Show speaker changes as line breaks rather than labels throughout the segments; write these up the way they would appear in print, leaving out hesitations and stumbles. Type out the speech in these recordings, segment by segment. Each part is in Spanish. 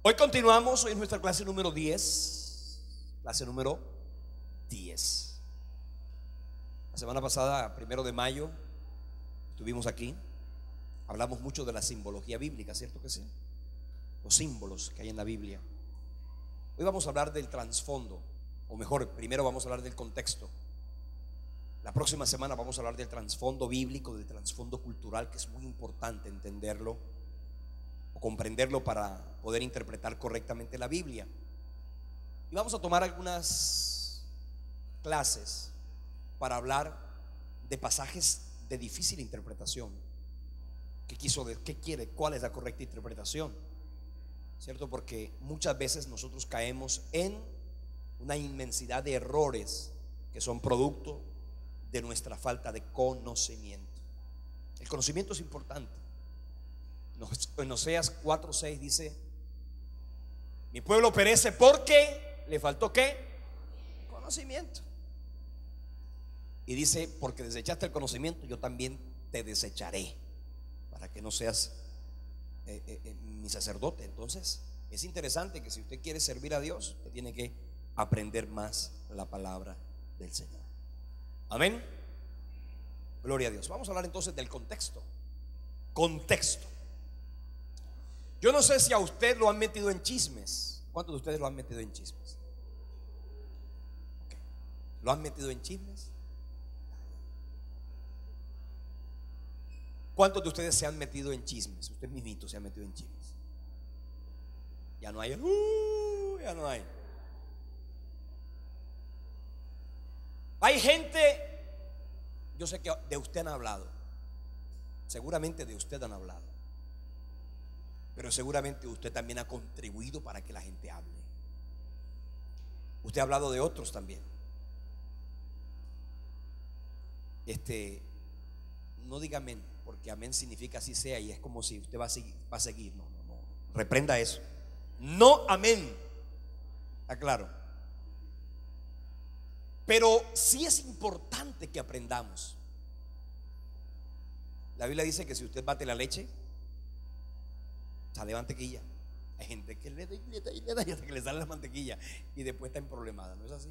Hoy continuamos, hoy es nuestra clase número 10. Clase número 10. La semana pasada, 1 de mayo, estuvimos aquí. Hablamos mucho de la simbología bíblica, ¿cierto que sí? Los símbolos que hay en la Biblia. Hoy vamos a hablar del trasfondo, o mejor, primero vamos a hablar del contexto. La próxima semana vamos a hablar del trasfondo bíblico, del trasfondo cultural, que es muy importante entenderlo o comprenderlo para poder interpretar correctamente la Biblia. Y vamos a tomar algunas clases para hablar de pasajes de difícil interpretación. ¿Qué quiere? ¿Cuál es la correcta interpretación? ¿Cierto? Porque muchas veces nosotros caemos en una inmensidad de errores que son producto de nuestra falta de conocimiento. El conocimiento es importante. En Oseas 4:6 dice: mi pueblo perece porque le faltó ¿qué? Conocimiento. Y dice: porque desechaste el conocimiento, yo también te desecharé, para que no seas mi sacerdote. Entonces es interesante que si usted quiere servir a Dios, usted tiene que aprender más la palabra del Señor. Amén. Gloria a Dios. Vamos a hablar entonces del contexto. Contexto. Yo no sé si a usted lo han metido en chismes. ¿Cuántos de ustedes lo han metido en chismes? Okay. ¿Lo han metido en chismes? ¿Cuántos de ustedes se han metido en chismes? Usted mismito se ha metido en chismes. Ya no hay. Ya no hay. Hay gente, yo sé que de usted han hablado. Seguramente de usted han hablado. Pero seguramente usted también ha contribuido para que la gente hable. Usted ha hablado de otros también. No diga amén, porque amén significa así sea, y es como si usted va a seguir. No. Reprenda eso. No amén. Está claro. Pero sí es importante que aprendamos. La Biblia dice que si usted bate la leche, sale mantequilla. Hay gente que le da y hasta que le sale la mantequilla y después está emproblemada, ¿no es así?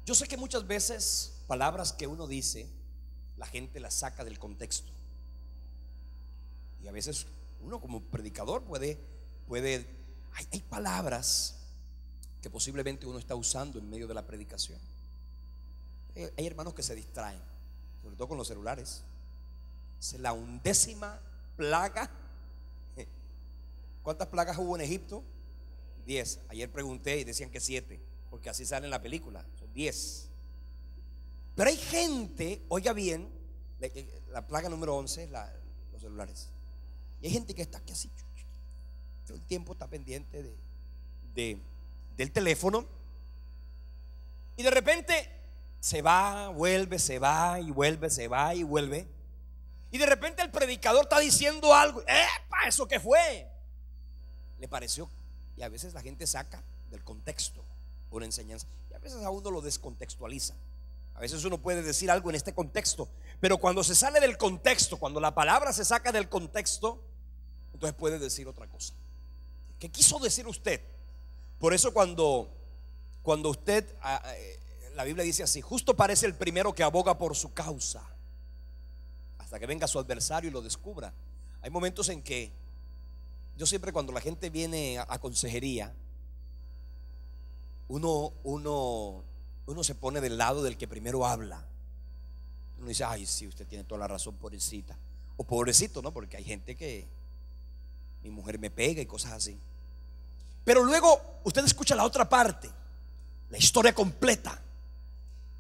Yo sé que muchas veces palabras que uno dice, la gente las saca del contexto. Y a veces uno como predicador puede hay palabras que posiblemente uno está usando en medio de la predicación. Hay hermanos que se distraen, sobre todo con los celulares. Es la 11ª plaga. ¿Cuántas plagas hubo en Egipto? 10. Ayer pregunté y decían que 7, porque así sale en la película. Son 10. Pero hay gente, oiga bien, la plaga número 11 es los celulares. Y hay gente que está aquí así, todo el tiempo está pendiente del teléfono, y de repente se va, vuelve, se va y vuelve, se va y vuelve. Y de repente el predicador está diciendo algo. ¡Epa! ¿Eso qué fue? Le pareció. Y a veces la gente saca del contexto una enseñanza, y a veces a uno lo descontextualiza. A veces uno puede decir algo en este contexto, pero cuando se sale del contexto, cuando la palabra se saca del contexto, entonces puede decir otra cosa. ¿Qué quiso decir usted? Por eso cuando usted, la Biblia dice así: justo parece el primero que aboga por su causa, hasta que venga su adversario y lo descubra. Hay momentos en que yo siempre, cuando la gente viene a consejería, uno se pone del lado del que primero habla. Uno dice: ay, sí, usted tiene toda la razón, pobrecita. O pobrecito, ¿no? Porque hay gente que mi mujer me pega y cosas así. Pero luego usted escucha la otra parte, la historia completa,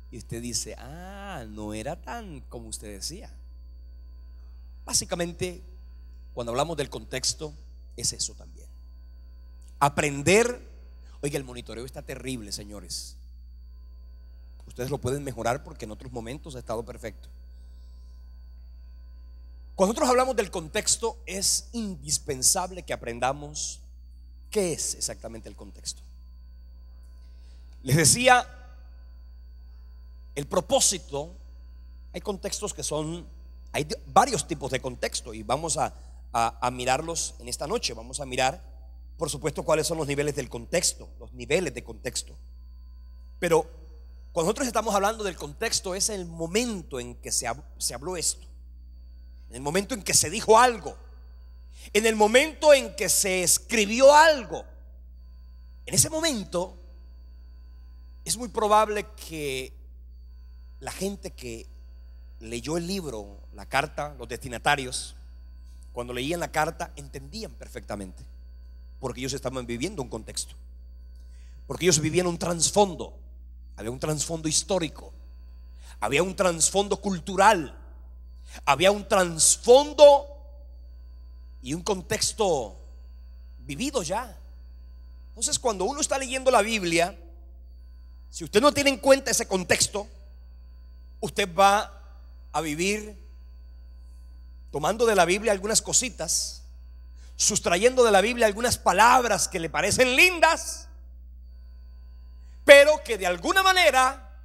y usted dice: no era tan como usted decía. Básicamente, cuando hablamos del contexto, es eso también. Aprender. Oiga, el monitoreo está terrible, señores. Ustedes lo pueden mejorar porque en otros momentos ha estado perfecto. Cuando nosotros hablamos del contexto, es indispensable que aprendamos qué es exactamente el contexto. Les decía, el propósito. Hay contextos que son, hay varios tipos de contexto, y vamos a a mirarlos en esta noche. Vamos a mirar, por supuesto, cuáles son los niveles del contexto, los niveles de contexto. Pero cuando nosotros estamos hablando del contexto, es el momento en que se habló esto, en el momento en que se dijo algo, en el momento en que se escribió algo. En ese momento es muy probable que la gente que leyó el libro, la carta, los destinatarios, cuando leían la carta entendían perfectamente, porque ellos estaban viviendo un contexto, porque ellos vivían un trasfondo. Había un trasfondo histórico, había un trasfondo cultural, había un trasfondo y un contexto vivido ya. Entonces, cuando uno está leyendo la Biblia, si usted no tiene en cuenta ese contexto, usted va a vivir tomando de la Biblia algunas cositas, sustrayendo de la Biblia algunas palabras que le parecen lindas, pero que de alguna manera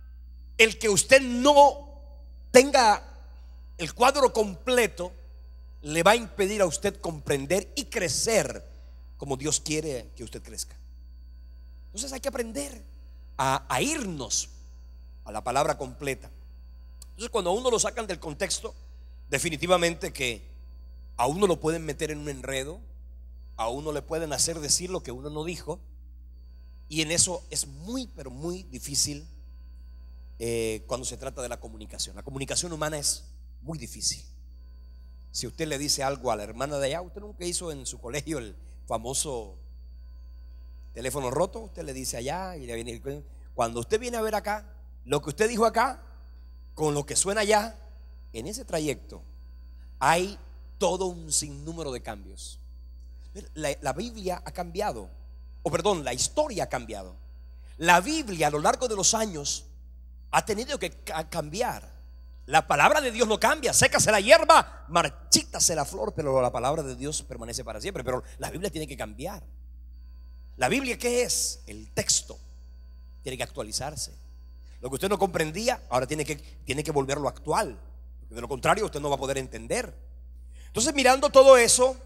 el que usted no tenga el cuadro completo le va a impedir a usted comprender y crecer como Dios quiere que usted crezca. Entonces hay que aprender a irnos a la palabra completa. Entonces, cuando a uno lo sacan del contexto, definitivamente que a uno lo pueden meter en un enredo, a uno le pueden hacer decir lo que uno no dijo, y en eso es muy, pero muy difícil cuando se trata de la comunicación. La comunicación humana es muy difícil. Si usted le dice algo a la hermana de allá, usted nunca hizo en su colegio el famoso teléfono roto, usted le dice allá y le viene, cuando usted viene a ver acá, lo que usted dijo acá con lo que suena allá, en ese trayecto hay todo un sinnúmero de cambios. La Biblia ha cambiado, o perdón, la historia ha cambiado. La Biblia a lo largo de los años ha tenido que cambiar. La palabra de Dios no cambia, sécase la hierba, marchítase la flor, pero la palabra de Dios permanece para siempre. Pero la Biblia tiene que cambiar. La Biblia, ¿qué es? El texto tiene que actualizarse. Lo que usted no comprendía, ahora tiene que volverlo actual, porque de lo contrario usted no va a poder entender. Entonces, mirando todo eso,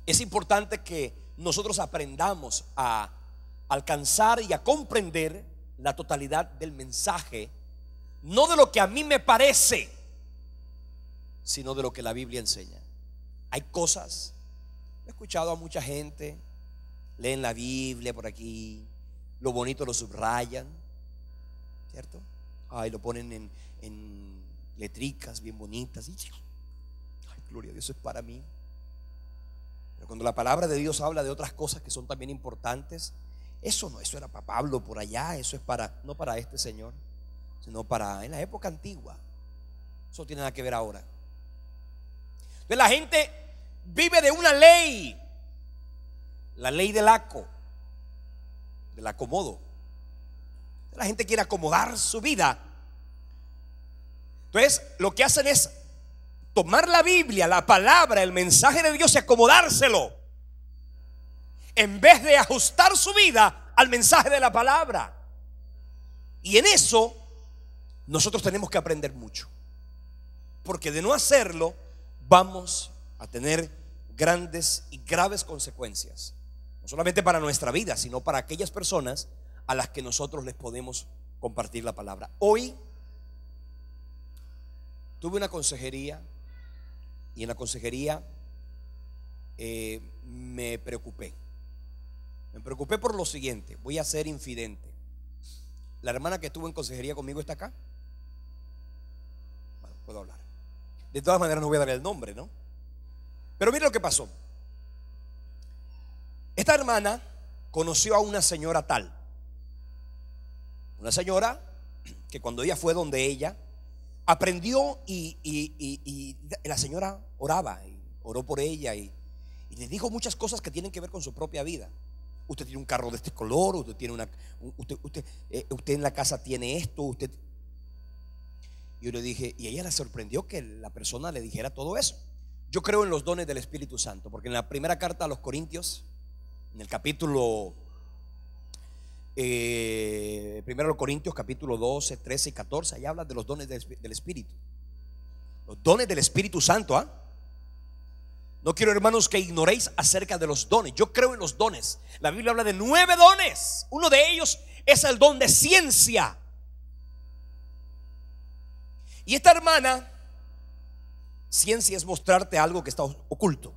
es importante que nosotros aprendamos a alcanzar y a comprender la totalidad del mensaje, no de lo que a mí me parece, sino de lo que la Biblia enseña. Hay cosas, he escuchado a mucha gente, leen la Biblia por aquí, lo bonito lo subrayan, ¿cierto? Lo ponen en letricas bien bonitas y, ay, gloria a Dios, eso es para mí. Pero cuando la palabra de Dios habla de otras cosas que son también importantes, eso era para Pablo por allá, eso es no para este señor, sino para en la época antigua. Eso no tiene nada que ver ahora. Entonces la gente vive de una ley, la ley del acomodo. La gente quiere acomodar su vida. Entonces lo que hacen es tomar la Biblia, la palabra, el mensaje de Dios y acomodárselo, en vez de ajustar su vida al mensaje de la palabra. Y en eso nosotros tenemos que aprender mucho, porque de no hacerlo vamos a tener grandes y graves consecuencias, no solamente para nuestra vida, sino para aquellas personas a las que nosotros les podemos compartir la palabra. Hoy tuve una consejería, y en la consejería me preocupé por lo siguiente. Voy a ser infidente. La hermana que estuvo en consejería conmigo está acá. Bueno, puedo hablar. De todas maneras no voy a dar el nombre, ¿no? Pero mire lo que pasó. Esta hermana conoció a una señora tal, una señora que cuando ella fue donde ella, aprendió y la señora oraba y oró por ella y le dijo muchas cosas que tienen que ver con su propia vida. Usted tiene un carro de este color, usted tiene usted en la casa tiene esto, Yo le dije, y ella le sorprendió que la persona le dijera todo eso. Yo creo en los dones del Espíritu Santo, porque en la primera carta a los Corintios, en el capítulo primero los Corintios capítulo 12, 13 y 14, ahí habla de los dones del Espíritu. Los dones del Espíritu Santo, No quiero, hermanos, que ignoréis acerca de los dones. Yo creo en los dones. La Biblia habla de 9 dones. Uno de ellos es el don de ciencia. Y esta hermana, ciencia es mostrarte algo que está oculto.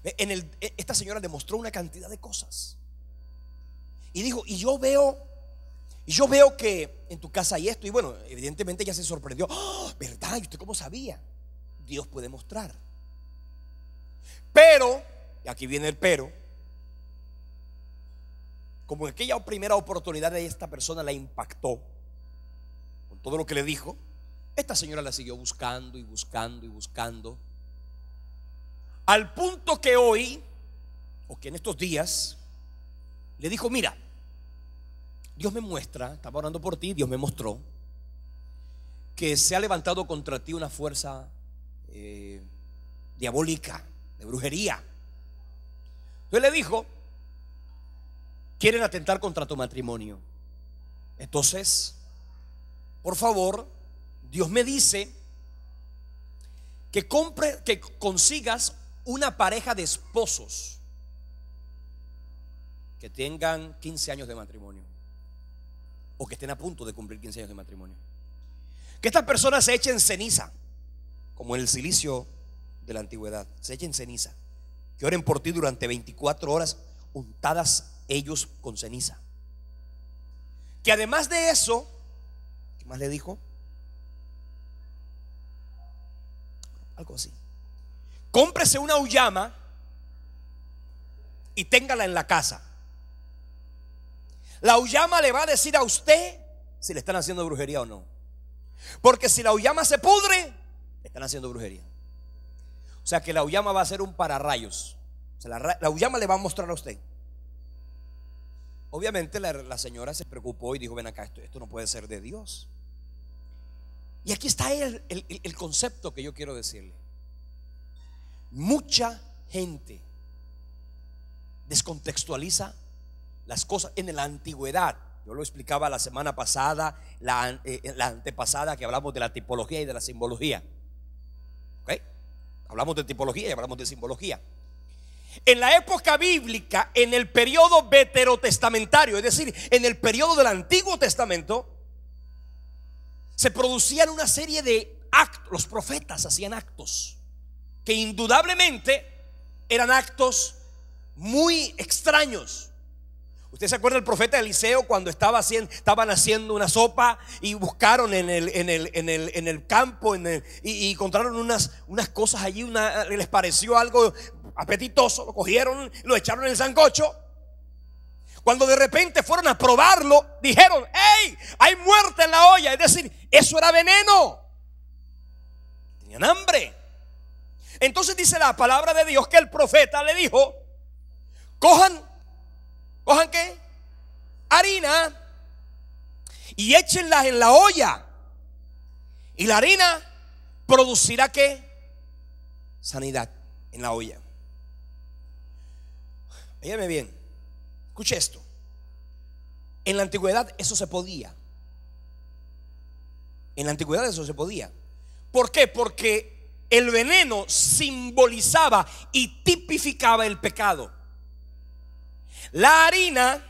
Esta señora demostró una cantidad de cosas. Y dijo, y yo veo que en tu casa hay esto. Y bueno, evidentemente ella se sorprendió. ¡Oh, verdad! ¿Y usted cómo sabía? Dios puede mostrar. Pero, y aquí viene el pero, como en aquella primera oportunidad de esta persona la impactó con todo lo que le dijo, esta señora la siguió buscando y buscando y buscando, al punto que hoy, o que en estos días, le dijo: mira, Dios me muestra, estaba orando por ti, Dios me mostró que se ha levantado contra ti una fuerza diabólica, de brujería. Entonces le dijo: quieren atentar contra tu matrimonio. Entonces, por favor, Dios me dice que consigas una pareja de esposos que tengan 15 años de matrimonio, o que estén a punto de cumplir 15 años de matrimonio. Que estas personas se echen ceniza, como el silicio de la antigüedad, se echen ceniza. Que oren por ti durante 24 horas untadas ellos con ceniza. Que además de eso, ¿qué más le dijo? Algo así: cómprese una auyama y téngala en la casa. La auyama le va a decir a usted si le están haciendo brujería o no. Porque si la auyama se pudre, le están haciendo brujería. O sea que la auyama va a ser un pararrayos. O sea, la auyama le va a mostrar a usted. Obviamente la señora se preocupó y dijo: ven acá, esto no puede ser de Dios. Y aquí está el concepto que yo quiero decirle. Mucha gente descontextualiza las cosas en la antigüedad. Yo lo explicaba la semana pasada, la antepasada, que hablamos de la tipología y de la simbología. ¿Ok? Hablamos de tipología y hablamos de simbología. En la época bíblica, en el periodo veterotestamentario, es decir, en el periodo del Antiguo Testamento, se producían una serie de actos. Los profetas hacían actos que indudablemente eran actos muy extraños. ¿Usted se acuerda del profeta Eliseo cuando estaban haciendo una sopa y buscaron en el campo y encontraron unas cosas allí, les pareció algo apetitoso, lo cogieron, lo echaron en el sancocho? Cuando de repente fueron a probarlo, dijeron: ¡hey! Hay muerte en la olla. Es decir, eso era veneno. Tenían hambre. Entonces dice la palabra de Dios que el profeta le dijo: cojan ¿qué? Harina y échenla en la olla, y la harina producirá ¿qué? Sanidad en la olla. Óyeme bien, escuche esto. En la antigüedad eso se podía. En la antigüedad eso se podía. ¿Por qué? Porque el veneno simbolizaba y tipificaba el pecado. La harina,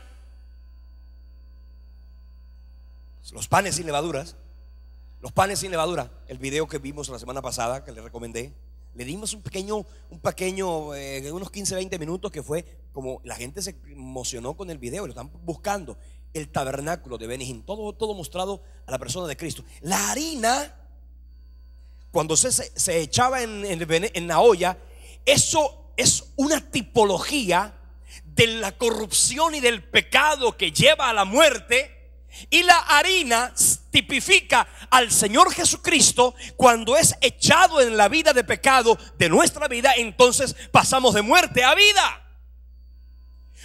los panes sin levaduras, el video que vimos la semana pasada, que le recomendé, le dimos un pequeño unos 15-20 minutos, que fue como la gente se emocionó con el video. Lo están buscando, el tabernáculo de Beni Hinn, todo mostrado a la persona de Cristo. La harina, cuando se echaba en la olla, eso es una tipología de la corrupción y del pecado que lleva a la muerte. Y la harina tipifica al Señor Jesucristo. Cuando es echado en la vida de pecado de nuestra vida, entonces pasamos de muerte a vida.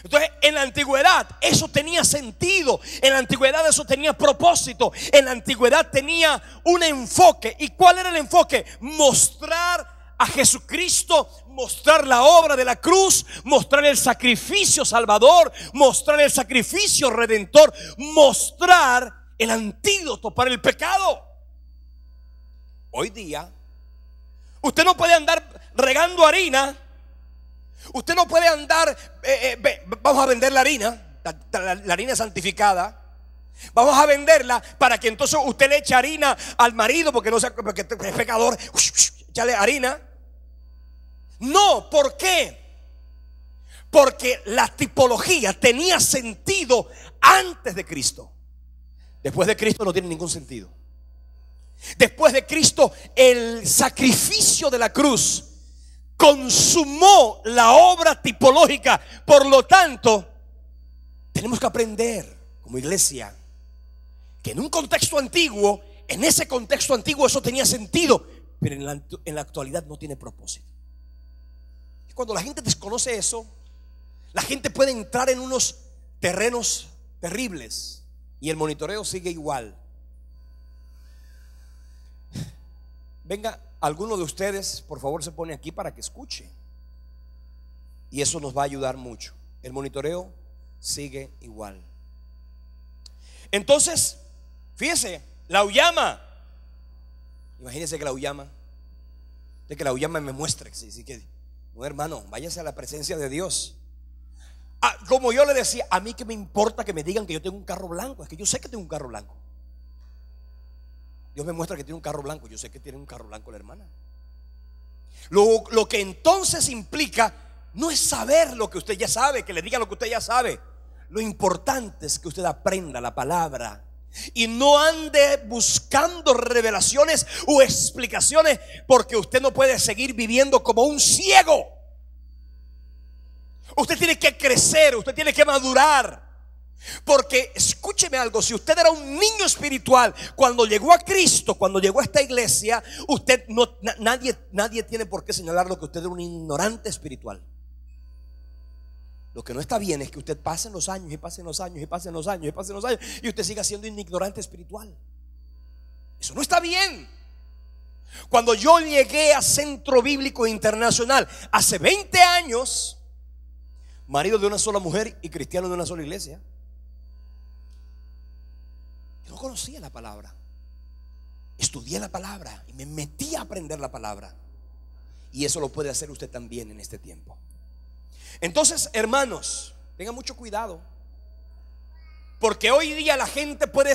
Entonces, en la antigüedad eso tenía sentido. En la antigüedad eso tenía propósito. En la antigüedad tenía un enfoque. ¿Y cuál era el enfoque? Mostrar a Jesucristo, mostrar la obra de la cruz, mostrar el sacrificio salvador, mostrar el sacrificio redentor, mostrar el antídoto para el pecado. Hoy día usted no puede andar regando harina, usted no puede andar, vamos a vender la harina, la harina santificada. Vamos a venderla para que entonces usted le eche harina al marido porque es pecador. Échale harina. No, ¿por qué? Porque la tipología tenía sentido antes de Cristo. Después de Cristo no tiene ningún sentido. Después de Cristo, el sacrificio de la cruz consumó la obra tipológica. Por lo tanto, tenemos que aprender como iglesia que en un contexto antiguo, en ese contexto antiguo eso tenía sentido, pero en la actualidad no tiene propósito. Y cuando la gente desconoce eso, la gente puede entrar en unos terrenos terribles y el monitoreo sigue igual. Venga, alguno de ustedes por favor se pone aquí para que escuche, y eso nos va a ayudar mucho. El monitoreo sigue igual. Entonces, fíjese, la uyama. Imagínense que la uyama, de que la uyama me muestre. Así que, no, hermano, váyase a la presencia de Dios. Como yo le decía, a mí que me importa que me digan que yo tengo un carro blanco. Es que yo sé que tengo un carro blanco. Dios me muestra que tiene un carro blanco. Yo sé que tiene un carro blanco la hermana. Lo que entonces implica no es saber lo que usted ya sabe, que le diga lo que usted ya sabe. Lo importante es que usted aprenda la palabra y no ande buscando revelaciones o explicaciones, porque usted no puede seguir viviendo como un ciego. Usted tiene que crecer, usted tiene que madurar. Porque escúcheme algo, si usted era un niño espiritual cuando llegó a Cristo, cuando llegó a esta iglesia, usted no, nadie tiene por qué señalar lo que usted era un ignorante espiritual. Lo que no está bien es que usted pase los años y pasen los años y pasen los años y pasen los años y usted siga siendo un ignorante espiritual. Eso no está bien. Cuando yo llegué a Centro Bíblico Internacional hace 20 años, marido de una sola mujer y cristiano de una sola iglesia, yo no conocía la palabra. Estudié la palabra y me metí a aprender la palabra. Y eso lo puede hacer usted también en este tiempo. Entonces, hermanos, tengan mucho cuidado, porque hoy día la gente puede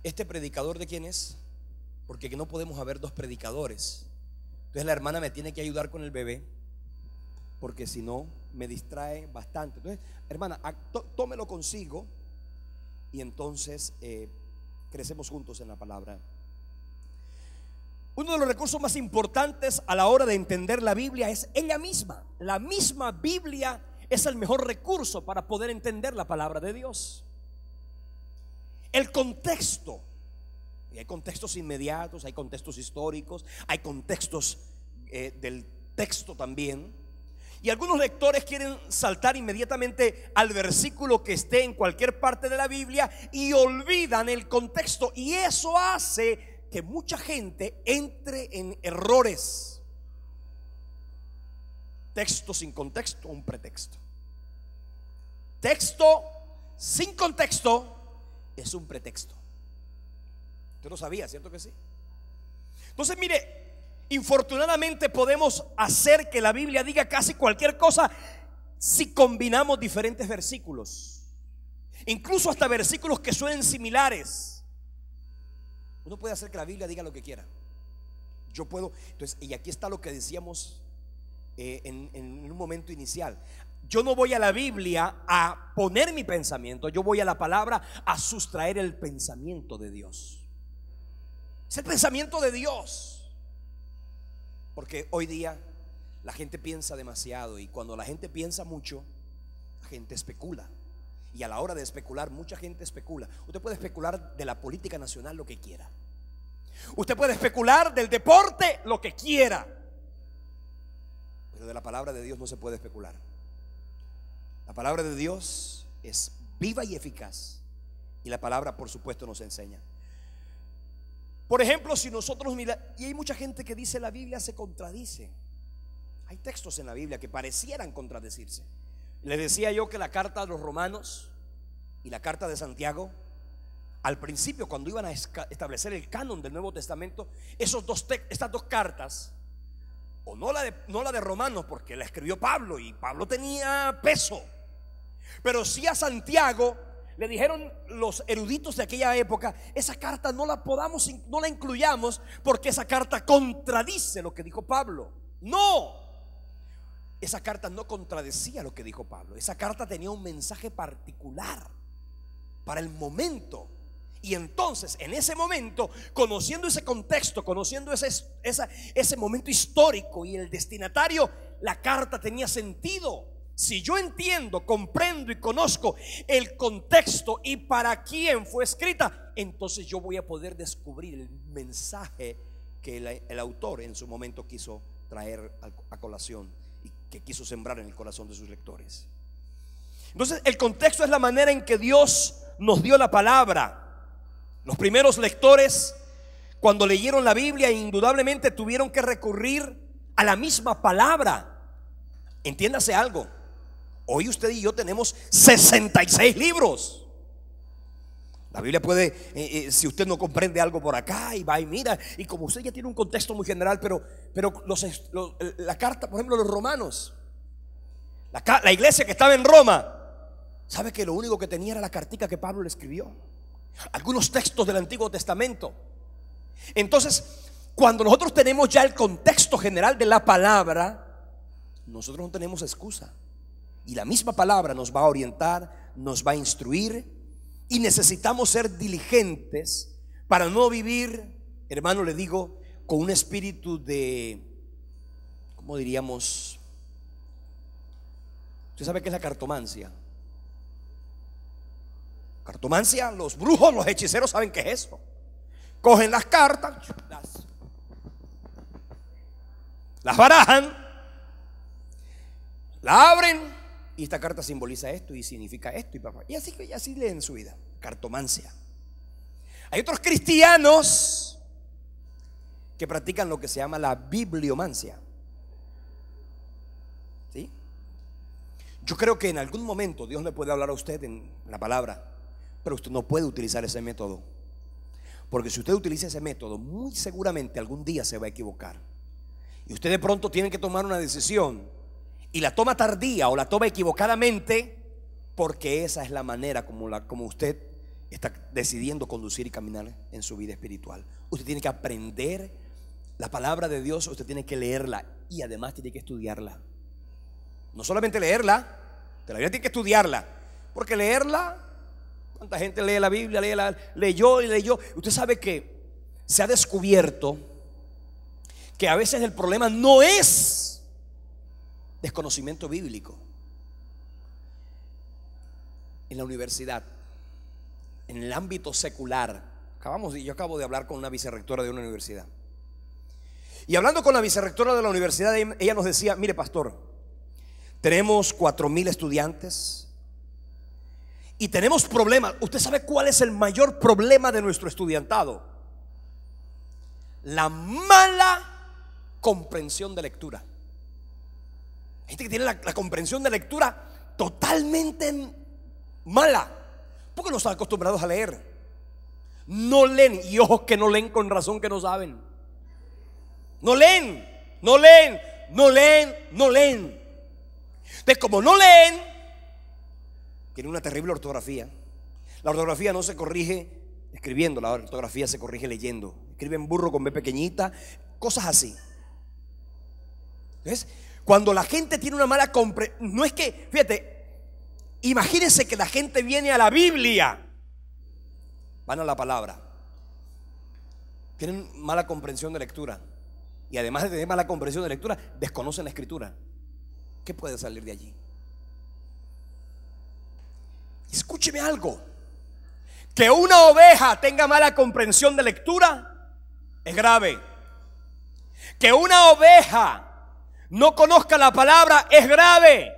¿Este predicador de quién es? Porque no podemos haber dos predicadores. Entonces la hermana me tiene que ayudar con el bebé, porque si no me distrae bastante. Entonces, hermana, tómelo consigo y entonces crecemos juntos en la palabra. Uno de los recursos más importantes a la hora de entender la Biblia es ella misma. La misma Biblia es el mejor recurso para poder entender la palabra de Dios. El contexto. Y hay contextos inmediatos, hay contextos históricos, hay contextos del texto también. Y algunos lectores quieren saltar inmediatamente al versículo que esté en cualquier parte de la Biblia y olvidan el contexto. Y eso hace que mucha gente entre en errores. Texto sin contexto, un pretexto. Texto sin contexto es un pretexto. Usted lo sabía, ¿cierto que sí? Entonces, mire, infortunadamente podemos hacer que la Biblia diga casi cualquier cosa si combinamos diferentes versículos, incluso hasta versículos que suenen similares. Uno puede hacer que la Biblia diga lo que quiera. Yo puedo. Entonces, y aquí está lo que decíamos en un momento inicial. Yo no voy a la Biblia a poner mi pensamiento, yo voy a la palabra a sustraer el pensamiento de Dios. Es el pensamiento de Dios. Porque hoy día la gente piensa demasiado, y cuando la gente piensa mucho, la gente especula. Y a la hora de especular, mucha gente especula. Usted puede especular de la política nacional lo que quiera. Usted puede especular del deporte lo que quiera. Pero de la palabra de Dios no se puede especular. La palabra de Dios es viva y eficaz. Y la palabra, por supuesto, nos enseña. Por ejemplo, si nosotros miramos, y hay mucha gente que dice la Biblia se contradice. Hay textos en la Biblia que parecieran contradecirse. Les decía yo que la carta de los Romanos y la carta de Santiago, al principio, cuando iban a establecer el canon del Nuevo Testamento, estas dos cartas o no la de Romanos, porque la escribió Pablo y Pablo tenía peso, pero sí a Santiago le dijeron los eruditos de aquella época: esa carta no la incluyamos porque esa carta contradice lo que dijo Pablo. No, esa carta no contradecía lo que dijo Pablo. Esa carta tenía un mensaje particular para el momento. Y entonces, en ese momento, conociendo ese contexto, conociendo ese momento histórico y el destinatario, la carta tenía sentido. Si yo entiendo, comprendo y conozco el contexto y para quién fue escrita, entonces yo voy a poder descubrir el mensaje que el autor en su momento quiso traer a colación y que quiso sembrar en el corazón de sus lectores. Entonces, el contexto es la manera en que Dios nos dio la palabra. Los primeros lectores, cuando leyeron la Biblia, indudablemente tuvieron que recurrir a la misma palabra. Entiéndase algo: hoy usted y yo tenemos 66 libros. La Biblia puede, si usted no comprende algo por acá y va y mira, y como usted ya tiene un contexto muy general, pero la carta, por ejemplo, los romanos, la iglesia que estaba en Roma, sabe que lo único que tenía era la cartica que Pablo le escribió, algunos textos del Antiguo Testamento. Entonces, cuando nosotros tenemos ya el contexto general de la palabra, nosotros no tenemos excusa. Y la misma palabra nos va a orientar, nos va a instruir, y necesitamos ser diligentes para no vivir, hermano, le digo, con un espíritu de, ¿cómo diríamos? ¿Usted sabe qué es la cartomancia? Cartomancia, los brujos, los hechiceros saben qué es eso. Cogen las cartas, las barajan, la abren, y esta carta simboliza esto y significa esto y así leen su vida. Cartomancia. Hay otros cristianos que practican lo que se llama la bibliomancia. ¿Sí? Yo creo que en algún momento Dios le puede hablar a usted en la palabra, pero usted no puede utilizar ese método, porque si usted utiliza ese método, muy seguramente algún día se va a equivocar. Y usted de pronto tiene que tomar una decisión, y la toma tardía o la toma equivocadamente, porque esa es la manera como usted está decidiendo conducir y caminar en su vida espiritual. Usted tiene que aprender la palabra de Dios, usted tiene que leerla y además tiene que estudiarla. No solamente leerla, la Biblia tiene que estudiarla, porque leerla, ¿cuánta gente lee la Biblia? Leyó y leyó. Usted sabe que se ha descubierto que a veces el problema no es desconocimiento bíblico. En la universidad, en el ámbito secular, yo acabo de hablar con una vicerrectora de una universidad, y hablando con la vicerrectora de la universidad, ella nos decía: mire, pastor, tenemos 4,000 estudiantes y tenemos problemas. ¿Usted sabe cuál es el mayor problema de nuestro estudiantado? La mala comprensión de lectura. Hay gente que tiene la comprensión de lectura totalmente mala, porque no están acostumbrados a leer. No leen, y ojos que no leen con razón que no saben. No leen. Entonces, como no leen, tienen una terrible ortografía. La ortografía no se corrige escribiendo, la ortografía se corrige leyendo. Escriben burro con B pequeñita, cosas así. ¿Ves? Cuando la gente tiene una mala comprensión, no es que, fíjate, imagínense que la gente viene a la Biblia, van a la palabra, tienen mala comprensión de lectura, y además de tener mala comprensión de lectura, desconocen la escritura. ¿Qué puede salir de allí? Escúcheme algo: que una oveja tenga mala comprensión de lectura es grave. Que una oveja no conozca la palabra es grave.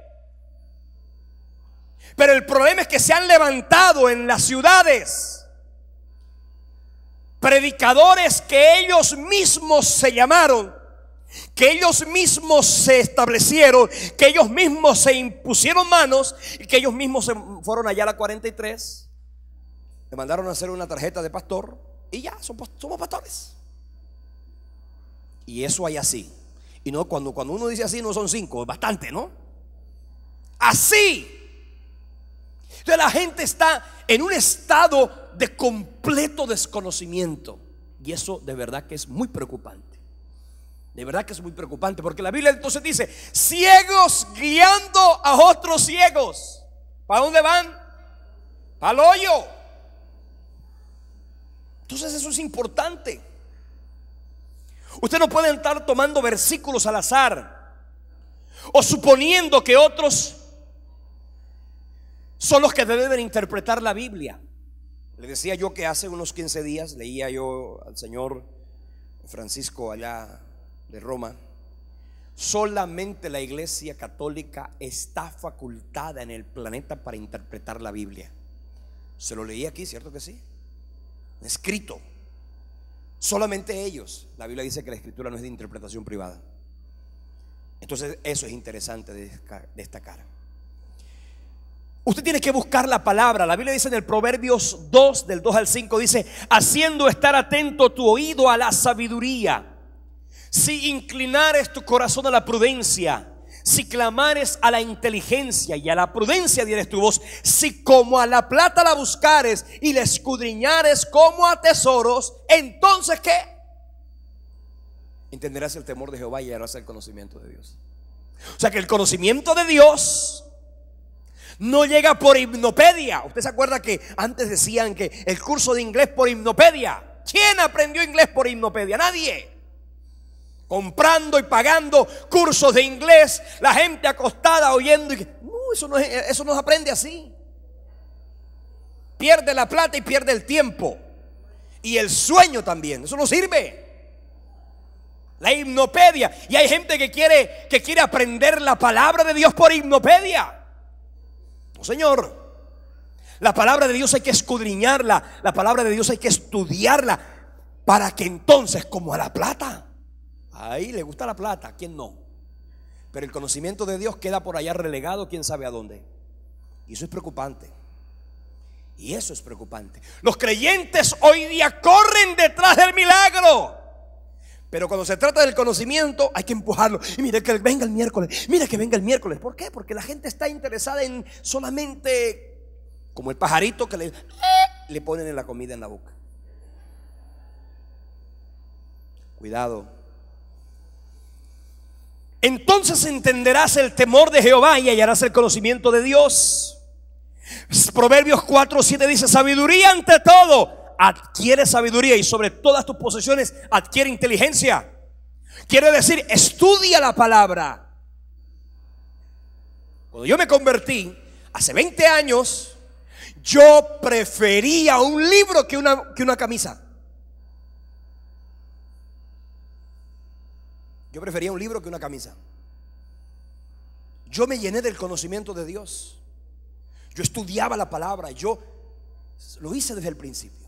Pero el problema es que se han levantado en las ciudades predicadores que ellos mismos se llamaron, que ellos mismos se establecieron, que ellos mismos se impusieron manos, y que ellos mismos se fueron allá a la 43, le mandaron a hacer una tarjeta de pastor y ya somos pastores. Y eso hay así. Y no, cuando uno dice así, no son 5, es bastante, ¿no? Así. Entonces la gente está en un estado de completo desconocimiento. Y eso de verdad que es muy preocupante. De verdad que es muy preocupante, porque la Biblia entonces dice: ciegos guiando a otros ciegos. ¿Para dónde van? Para el hoyo. Entonces eso es importante. Usted no puede estar tomando versículos al azar o suponiendo que otros son los que deben interpretar la Biblia. Le decía yo que hace unos 15 días leía yo al señor Francisco allá de Roma: solamente la Iglesia Católica está facultada en el planeta para interpretar la Biblia. Se lo leí aquí, ¿cierto que sí? Escrito. Solamente ellos. La Biblia dice que la escritura no es de interpretación privada. Entonces eso es interesante de destacar. Usted tiene que buscar la palabra. La Biblia dice en el Proverbios 2, del 2 al 5, dice: haciendo estar atento tu oído a la sabiduría, si inclinares tu corazón a la prudencia, si clamares a la inteligencia y a la prudencia dieres tu voz, si como a la plata la buscares y la escudriñares como a tesoros, entonces ¿qué? Entenderás el temor de Jehová y hallarás el conocimiento de Dios. O sea que el conocimiento de Dios no llega por hipnopedia. Usted se acuerda que antes decían que el curso de inglés por hipnopedia. ¿Quién aprendió inglés por hipnopedia? Nadie. Comprando y pagando cursos de inglés, la gente acostada oyendo y no, eso no se aprende así. Pierde la plata y pierde el tiempo y el sueño también. Eso no sirve. La hipnopedia. Y hay gente que quiere aprender la palabra de Dios por hipnopedia. No, señor. La palabra de Dios hay que escudriñarla. La palabra de Dios hay que estudiarla, para que entonces, como a la plata, ahí le gusta la plata, ¿a quién no? Pero el conocimiento de Dios queda por allá relegado, quién sabe a dónde. Y eso es preocupante. Y eso es preocupante. Los creyentes hoy día corren detrás del milagro, pero cuando se trata del conocimiento hay que empujarlo. Y mire que venga el miércoles, mire que venga el miércoles. ¿Por qué? Porque la gente está interesada en solamente, como el pajarito que le ponen la comida en la boca. Cuidado. Entonces entenderás el temor de Jehová y hallarás el conocimiento de Dios. Proverbios 4:7 dice: sabiduría ante todo, adquiere sabiduría, y sobre todas tus posesiones adquiere inteligencia. Quiere decir, estudia la palabra. Cuando yo me convertí hace 20 años, yo prefería un libro que una camisa. Yo prefería un libro que una camisa. Yo me llené del conocimiento de Dios. Yo estudiaba la palabra. Yo lo hice desde el principio.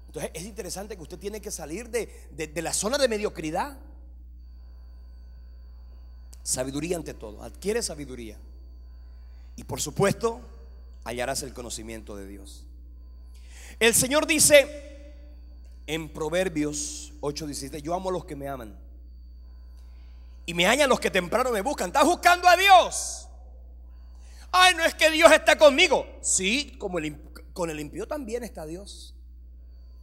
Entonces es interesante que usted tiene que salir de la zona de mediocridad. Sabiduría ante todo. Adquiere sabiduría. Y por supuesto, hallarás el conocimiento de Dios. El Señor dice en Proverbios 8:17: yo amo a los que me aman y me hallan los que temprano me buscan. ¿Estás buscando a Dios? Ay, no es que Dios está conmigo. Sí, con el impío también está Dios,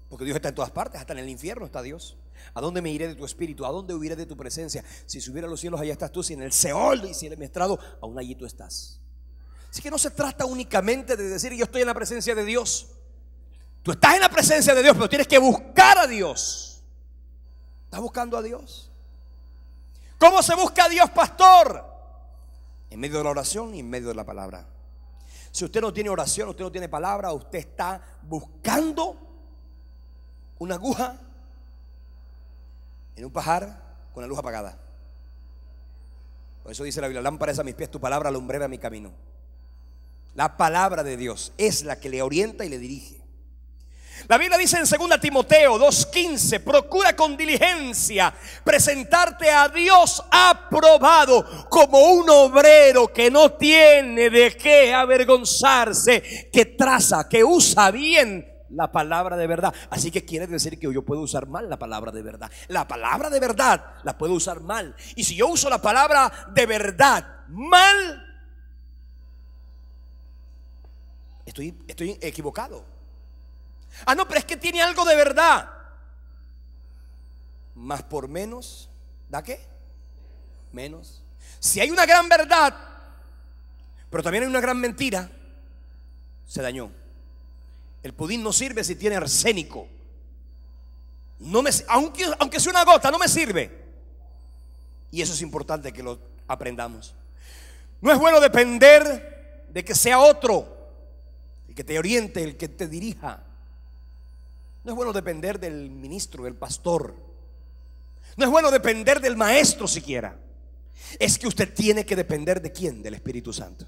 porque Dios está en todas partes. Hasta en el infierno está Dios. ¿A dónde me iré de tu espíritu? ¿A dónde huiré de tu presencia? Si subiera a los cielos, allá estás tú. Si en el Seol y si en el estrado, aún allí tú estás. Así que no se trata únicamente de decir: yo estoy en la presencia de Dios. Tú estás en la presencia de Dios, pero tienes que buscar a Dios. ¿Estás buscando a Dios? ¿Cómo se busca a Dios, pastor? En medio de la oración y en medio de la palabra. Si usted no tiene oración, usted no tiene palabra, usted está buscando una aguja en un pajar con la luz apagada. Por eso dice la Biblia: lámpara es a mis pies tu palabra, lumbrera mi camino. La palabra de Dios es la que le orienta y le dirige. La Biblia dice en 2 Timoteo 2:15: procura con diligencia presentarte a Dios aprobado, como un obrero que no tiene de qué avergonzarse, que traza, que usa bien La palabra de verdad. Así que quiere decir que yo puedo usar mal la palabra de verdad. La palabra de verdad la puedo usar mal. Y si yo uso la palabra de verdad mal, estoy equivocado. Ah, no, pero es que tiene algo de verdad. Más por menos, ¿da qué? Menos. Si hay una gran verdad, pero también hay una gran mentira, se dañó. El pudín no sirve si tiene arsénico. Aunque sea una gota, no me sirve. Y eso es importante que lo aprendamos. No es bueno depender de que sea otro el que te oriente, el que te dirija. No es bueno depender del ministro, del pastor. No es bueno depender del maestro siquiera. Es que usted tiene que depender ¿de quién? Del Espíritu Santo.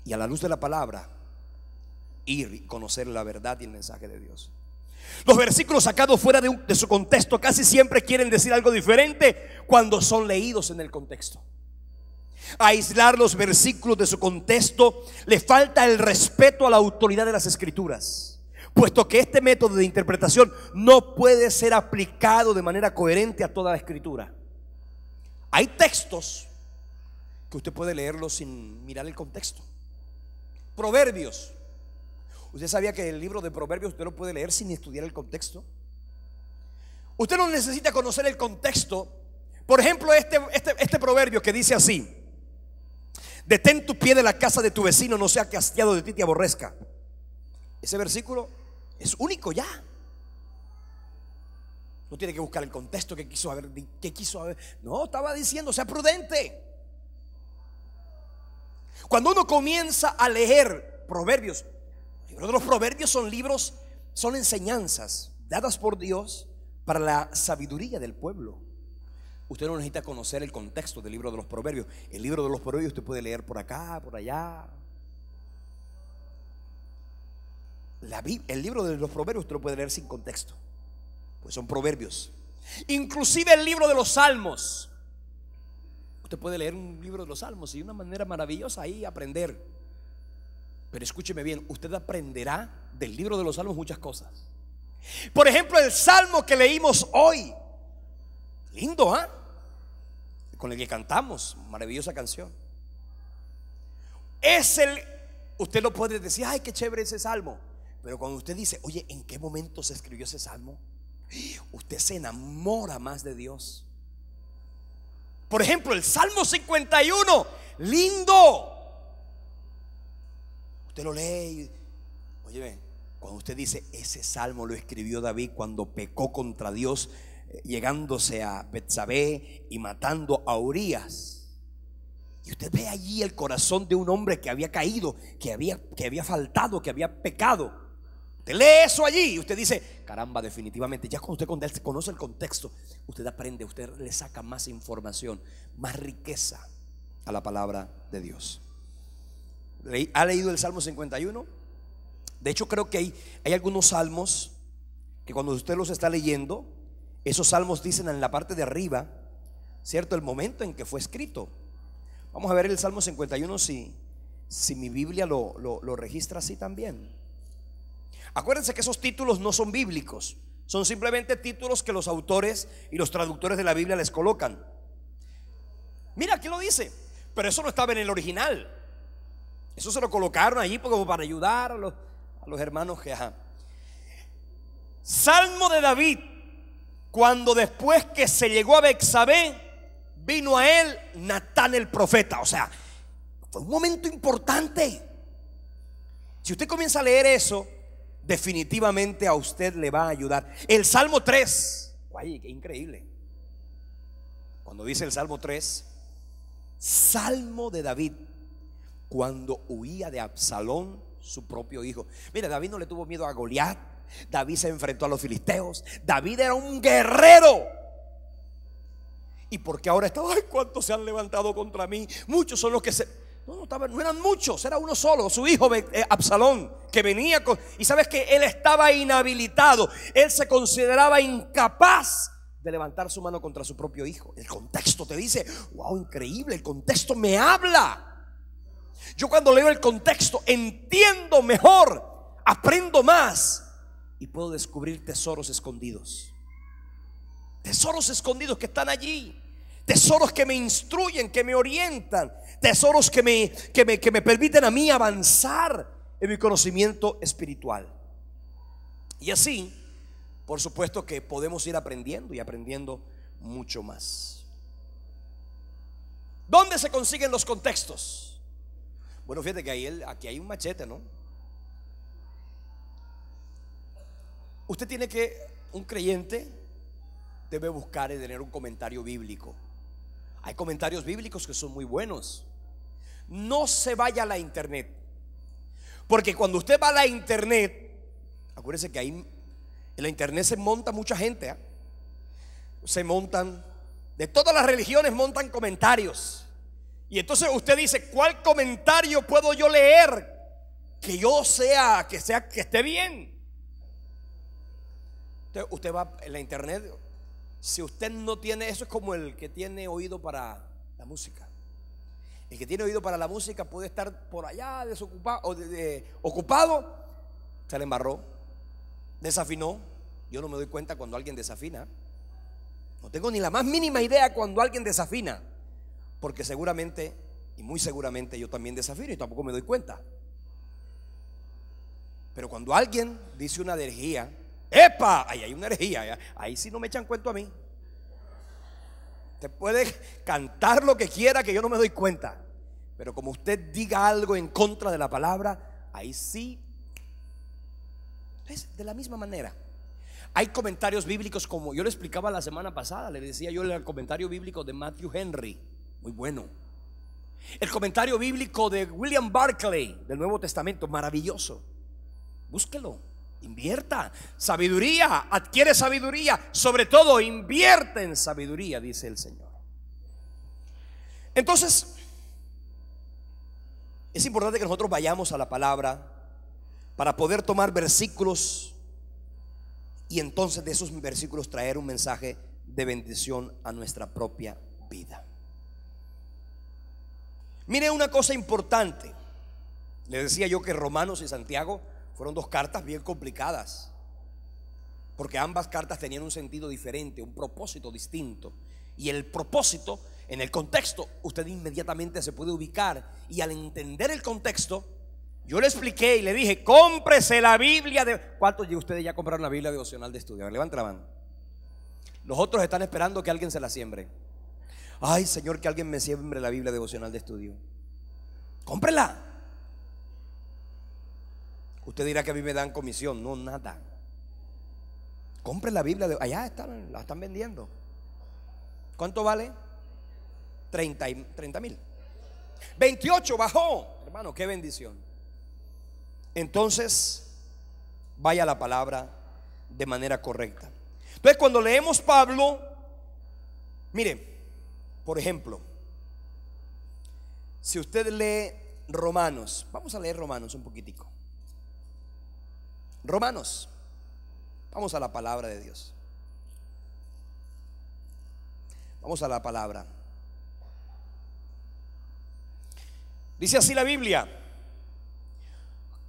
Y a la luz de la palabra, ir y conocer la verdad y el mensaje de Dios. Los versículos sacados fuera de su contexto casi siempre quieren decir algo diferente cuando son leídos en el contexto. Aislar los versículos de su contexto le falta el respeto a la autoridad de las Escrituras, puesto que este método de interpretación no puede ser aplicado de manera coherente a toda la Escritura. Hay textos que usted puede leerlos sin mirar el contexto. Proverbios. ¿Usted sabía que el libro de Proverbios usted lo puede leer sin estudiar el contexto? Usted no necesita conocer el contexto. Por ejemplo, este proverbio que dice así: detén tu pie de la casa de tu vecino, no sea que hastiado de ti te aborrezca. Ese versículo es único ya. No tiene que buscar el contexto, qué quiso haber. No, estaba diciendo, sea prudente. Cuando uno comienza a leer Proverbios, el libro de los Proverbios son enseñanzas dadas por Dios para la sabiduría del pueblo. Usted no necesita conocer el contexto del libro de los Proverbios. El libro de los Proverbios usted puede leer por acá, por allá. El libro de los Proverbios usted lo puede leer sin contexto, pues son proverbios. Inclusive el libro de los Salmos. Usted puede leer un libro de los Salmos y de una manera maravillosa ahí aprender. Pero escúcheme bien, usted aprenderá del libro de los Salmos muchas cosas. Por ejemplo, el Salmo que leímos hoy, lindo, ¿ah? Con el que cantamos, maravillosa canción. Usted lo puede decir, ay, qué chévere ese salmo. Pero cuando usted dice, oye, ¿en qué momento se escribió ese salmo? Usted se enamora más de Dios. Por ejemplo, el Salmo 51, lindo. Usted lo lee y, oye, cuando usted dice, ese salmo lo escribió David cuando pecó contra Dios, llegándose a Betsabé y matando a Urías. Y usted ve allí el corazón de un hombre que había caído, que había faltado, que había pecado. Usted lee eso allí y usted dice, caramba, definitivamente. Ya cuando usted conoce el contexto, usted aprende, usted le saca más información, más riqueza a la palabra de Dios. ¿Ha leído el Salmo 51? De hecho, creo que hay algunos salmos que cuando usted los está leyendo, esos salmos dicen en la parte de arriba, ¿cierto?, el momento en que fue escrito. Vamos a ver el Salmo 51 si mi Biblia lo registra así también. Acuérdense que esos títulos no son bíblicos, son simplemente títulos que los autores y los traductores de la Biblia les colocan. Mira, aquí lo dice, pero eso no estaba en el original. Eso se lo colocaron allí como para ayudar a los hermanos que Salmo de David, cuando después que se llegó a Betsabé, vino a él Natán el profeta. O sea, fue un momento importante. Si usted comienza a leer eso, definitivamente a usted le va a ayudar. El Salmo 3, guay, qué increíble. Cuando dice el Salmo 3, Salmo de David, cuando huía de Absalón, su propio hijo. Mira, David no le tuvo miedo a Goliat. David se enfrentó a los filisteos. David era un guerrero. ¿Y porque ahora está? Ay, ¿cuántos se han levantado contra mí? Muchos son los que no eran muchos, era uno solo, su hijo Absalón, que venía y sabes que él estaba inhabilitado. Él se consideraba incapaz de levantar su mano contra su propio hijo. El contexto te dice, wow, increíble, el contexto me habla. Yo cuando leo el contexto entiendo mejor aprendo más y puedo descubrir tesoros escondidos. Tesoros escondidos que están allí. Tesoros que me instruyen, que me orientan. Tesoros que me permiten a mí avanzar en mi conocimiento espiritual. Y así, por supuesto que podemos ir aprendiendo y aprendiendo mucho más. ¿Dónde se consiguen los contextos? Bueno, fíjate que aquí hay un machete, ¿no? Usted tiene que, un creyente debe buscar y tener un comentario bíblico. Hay comentarios bíblicos que son muy buenos. No se vaya a la internet, porque cuando usted va a la internet, acuérdese que ahí en la internet se monta mucha gente, ¿eh? Se montan, de todas las religiones montan comentarios. Y entonces usted dice, ¿cuál comentario puedo yo leer que que esté bien? Usted va en la internet. Si usted no tiene, eso es como el que tiene oído para la música. El que tiene oído para la música puede estar por allá desocupado o ocupado, se le embarró, desafinó. Yo no me doy cuenta cuando alguien desafina. No tengo ni la más mínima idea cuando alguien desafina, porque seguramente y muy seguramente yo también desafino y tampoco me doy cuenta. Pero cuando alguien dice una herejía, ¡epa! Ahí hay una herejía. Ahí sí no me echan cuento a mí. Usted puede cantar lo que quiera, que yo no me doy cuenta. Pero como usted diga algo en contra de la palabra, ahí sí. Es de la misma manera. Hay comentarios bíblicos, como yo le explicaba la semana pasada. Le decía yo el comentario bíblico de Matthew Henry, muy bueno. El comentario bíblico de William Barclay del Nuevo Testamento, maravilloso. Búsquelo. Invierta sabiduría, adquiere sabiduría, sobre todo invierte en sabiduría, dice el Señor. Entonces, es importante que nosotros vayamos a la palabra para poder tomar versículos y entonces de esos versículos traer un mensaje de bendición a nuestra propia vida. Mire una cosa importante. Le decía yo que Romanos y Santiago fueron dos cartas bien complicadas, porque ambas cartas tenían un sentido diferente, un propósito distinto. Y el propósito, en el contexto, usted inmediatamente se puede ubicar. Y al entender el contexto, yo le expliqué y le dije, cómprese la Biblia de... ¿Cuántos de ustedes ya compraron la Biblia devocional de estudio? Levante la mano. Los otros están esperando que alguien se la siembre. Ay, Señor, que alguien me siembre la Biblia devocional de estudio. Cómprela. Usted dirá que a mí me dan comisión. No, nada. Compre la Biblia. Allá están, la están vendiendo. ¿Cuánto vale? 30,000. 28 bajó. Hermano, qué bendición. Entonces, vaya la palabra de manera correcta. Entonces, cuando leemos Pablo, mire, por ejemplo, si usted lee Romanos, vamos a leer Romanos un poquitico. Romanos, vamos a la palabra de Dios. Vamos a la palabra. Dice así la Biblia,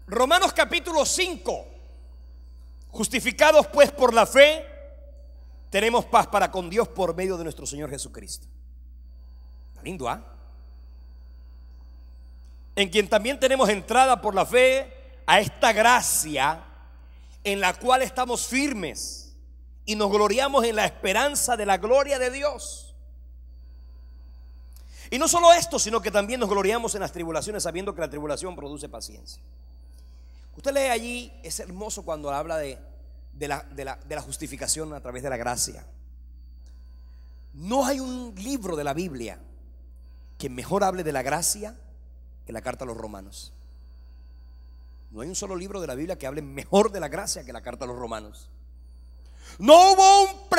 Romanos capítulo 5. Justificados pues por la fe, tenemos paz para con Dios por medio de nuestro Señor Jesucristo. Está lindo, ¿ah? En quien también tenemos entrada por la fe a esta gracia en la cual estamos firmes y nos gloriamos en la esperanza de la gloria de Dios. Y no solo esto, sino que también nos gloriamos en las tribulaciones, sabiendo que la tribulación produce paciencia. Usted lee allí, es hermoso cuando habla de la justificación a través de la gracia. No hay un libro de la Biblia que mejor hable de la gracia que la carta a los Romanos. No hay un solo libro de la Biblia que hable mejor de la gracia que la carta a los Romanos. No hubo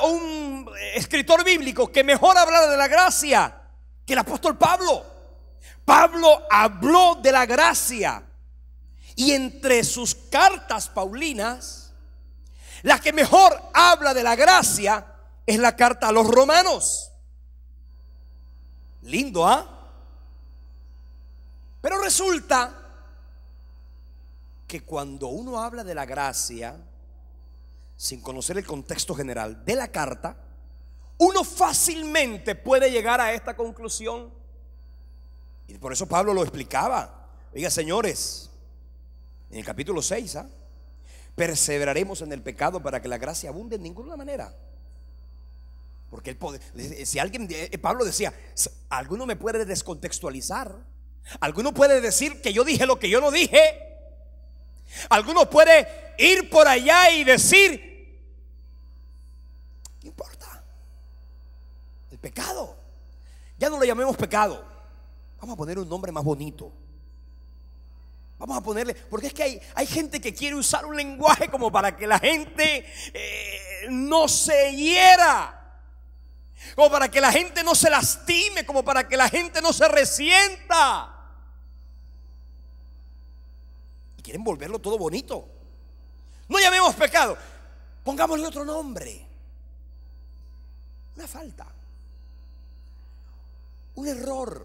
un escritor bíblico que mejor hablara de la gracia que el apóstol Pablo. Pablo habló de la gracia, y entre sus cartas paulinas, la que mejor habla de la gracia es la carta a los Romanos. Lindo, ¿ah? Pero resulta que cuando uno habla de la gracia, sin conocer el contexto general de la carta, uno fácilmente puede llegar a esta conclusión. Y por eso Pablo lo explicaba. Oiga, señores, en el capítulo 6, perseveraremos en el pecado para que la gracia abunde en ninguna manera. Porque si alguien, Pablo decía, alguno me puede descontextualizar, alguno puede decir que yo dije lo que yo no dije, alguno puede ir por allá y decir, no importa, el pecado, ya no lo llamemos pecado, vamos a poner un nombre más bonito. Vamos a ponerle, porque es que hay gente que quiere usar un lenguaje como para que la gente no se hiera, como para que la gente no se lastime, como para que la gente no se resienta. Y quieren volverlo todo bonito. No llamemos pecado, pongámosle otro nombre. Una falta, un error,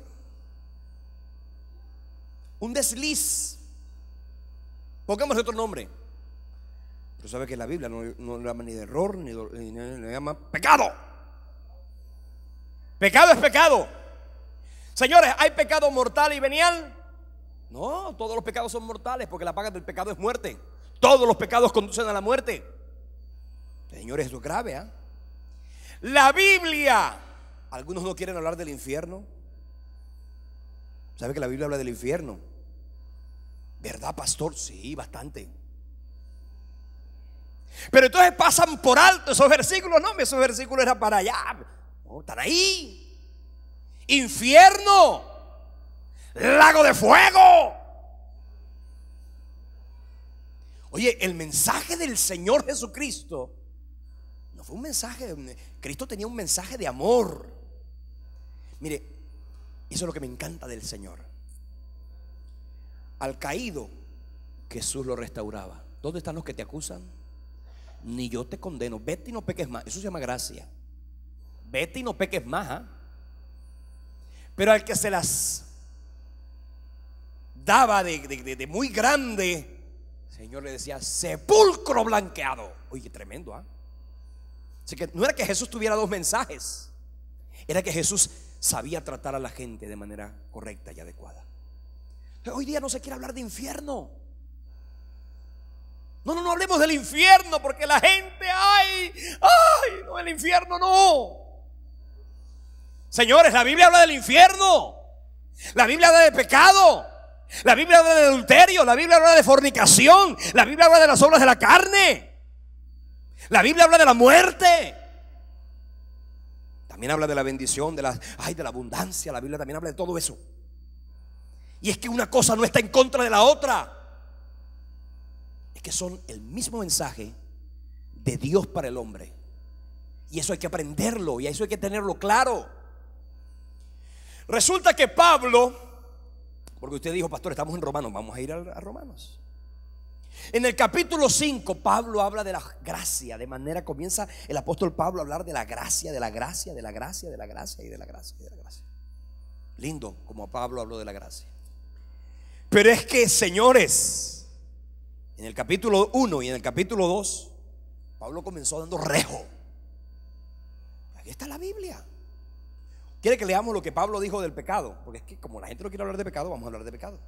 un desliz. Pongámosle otro nombre. Pero sabe que la Biblia no le llama ni de error, ni le llama pecado. Pecado es pecado. Señores, ¿hay pecado mortal y venial? No, todos los pecados son mortales, porque la paga del pecado es muerte. Todos los pecados conducen a la muerte. Señores, eso es grave, La Biblia, algunos no quieren hablar del infierno. ¿Sabe que la Biblia habla del infierno? ¿Verdad, pastor? Sí, bastante. Pero entonces pasan por alto esos versículos. No, esos versículos eran para allá. No, están ahí. Infierno, lago de fuego. Oye, el mensaje del Señor Jesucristo no fue un mensaje. Cristo tenía un mensaje de amor. Mire, eso es lo que me encanta del Señor. Al caído, Jesús lo restauraba. ¿Dónde están los que te acusan? Ni yo te condeno. Vete y no peques más. Eso se llama gracia. Vete y no peques más. Pero al que se las daba de muy grande, el Señor le decía: sepulcro blanqueado. Oye, tremendo. Así que no era que Jesús tuviera dos mensajes, era que Jesús sabía tratar a la gente de manera correcta y adecuada. Hoy día no se quiere hablar de infierno. No hablemos del infierno, porque la gente, ay, no, el infierno no. Señores, la Biblia habla del infierno. La Biblia habla de pecado. La Biblia habla de adulterio. La Biblia habla de fornicación. La Biblia habla de las obras de la carne. La Biblia habla de la muerte. También habla de la bendición, de la abundancia. La Biblia también habla de todo eso. Y es que una cosa no está en contra de la otra. Es que son el mismo mensaje de Dios para el hombre. Y eso hay que aprenderlo, y eso hay que tenerlo claro. Resulta que Pablo, porque usted dijo: pastor, estamos en Romanos, vamos a ir a Romanos. En el capítulo 5 Pablo habla de la gracia. De manera comienza el apóstol Pablo a hablar de la gracia, de la gracia, de la gracia, de la gracia y de la gracia, y de la gracia. Lindo como Pablo habló de la gracia. Pero es que, señores, en el capítulo 1 y en el capítulo 2 Pablo comenzó dando rejo. Aquí está la Biblia. ¿Quiere que leamos lo que Pablo dijo del pecado? Porque es que como la gente no quiere hablar de pecado, vamos a hablar de pecado.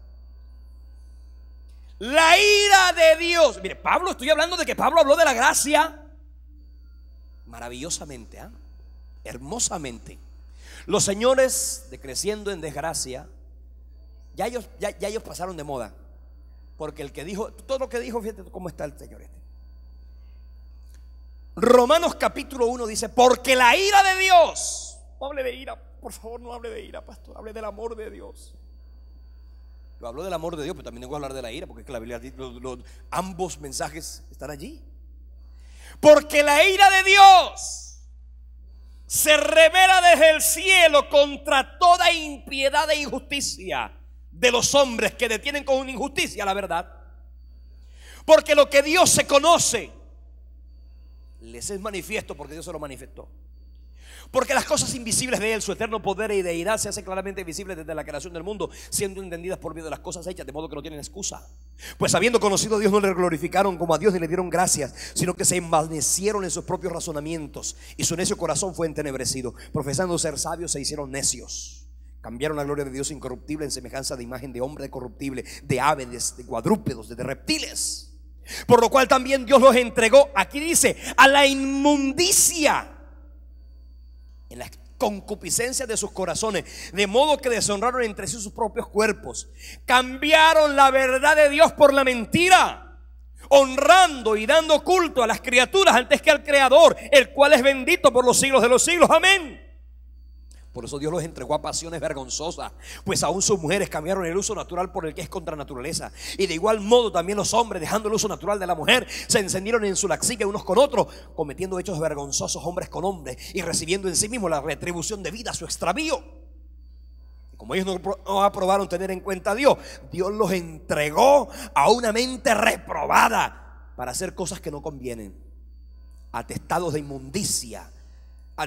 La ira de Dios. Mire, Pablo, estoy hablando de que Pablo habló de la gracia maravillosamente, hermosamente. Los señores de Creciendo en Desgracia, ya ellos pasaron de moda. Porque el que dijo, todo lo que dijo, fíjate cómo está el señor este. Romanos capítulo 1 dice: porque la ira de Dios. No hable de ira, por favor, no hable de ira, pastor. Hable del amor de Dios. Yo hablo del amor de Dios, pero también tengo que hablar de la ira, porque es que la Biblia, ambos mensajes están allí. Porque la ira de Dios se revela desde el cielo contra toda impiedad e injusticia de los hombres que detienen con injusticia la verdad. Porque lo que Dios se conoce les es manifiesto, porque Dios se lo manifestó. Porque las cosas invisibles de Él, su eterno poder y deidad, se hacen claramente visibles desde la creación del mundo, siendo entendidas por medio de las cosas hechas, de modo que no tienen excusa. Pues habiendo conocido a Dios, no le glorificaron como a Dios ni le dieron gracias, sino que se envanecieron en sus propios razonamientos, y su necio corazón fue entenebrecido. Profesando ser sabios, se hicieron necios. Cambiaron la gloria de Dios incorruptible en semejanza de imagen de hombre corruptible, de aves, de cuadrúpedos, de reptiles. Por lo cual también Dios los entregó, aquí dice, a la inmundicia, en la concupiscencia de sus corazones, de modo que deshonraron entre sí sus propios cuerpos. Cambiaron la verdad de Dios por la mentira, honrando y dando culto a las criaturas antes que al Creador, el cual es bendito por los siglos de los siglos. Amén. Por eso Dios los entregó a pasiones vergonzosas, pues aún sus mujeres cambiaron el uso natural por el que es contra naturaleza. Y de igual modo también los hombres, dejando el uso natural de la mujer, se encendieron en su laxiga unos con otros, cometiendo hechos vergonzosos hombres con hombres, y recibiendo en sí mismos la retribución debida a su extravío. Y como ellos no aprobaron tener en cuenta a Dios, Dios los entregó a una mente reprobada para hacer cosas que no convienen, atestados de inmundicia,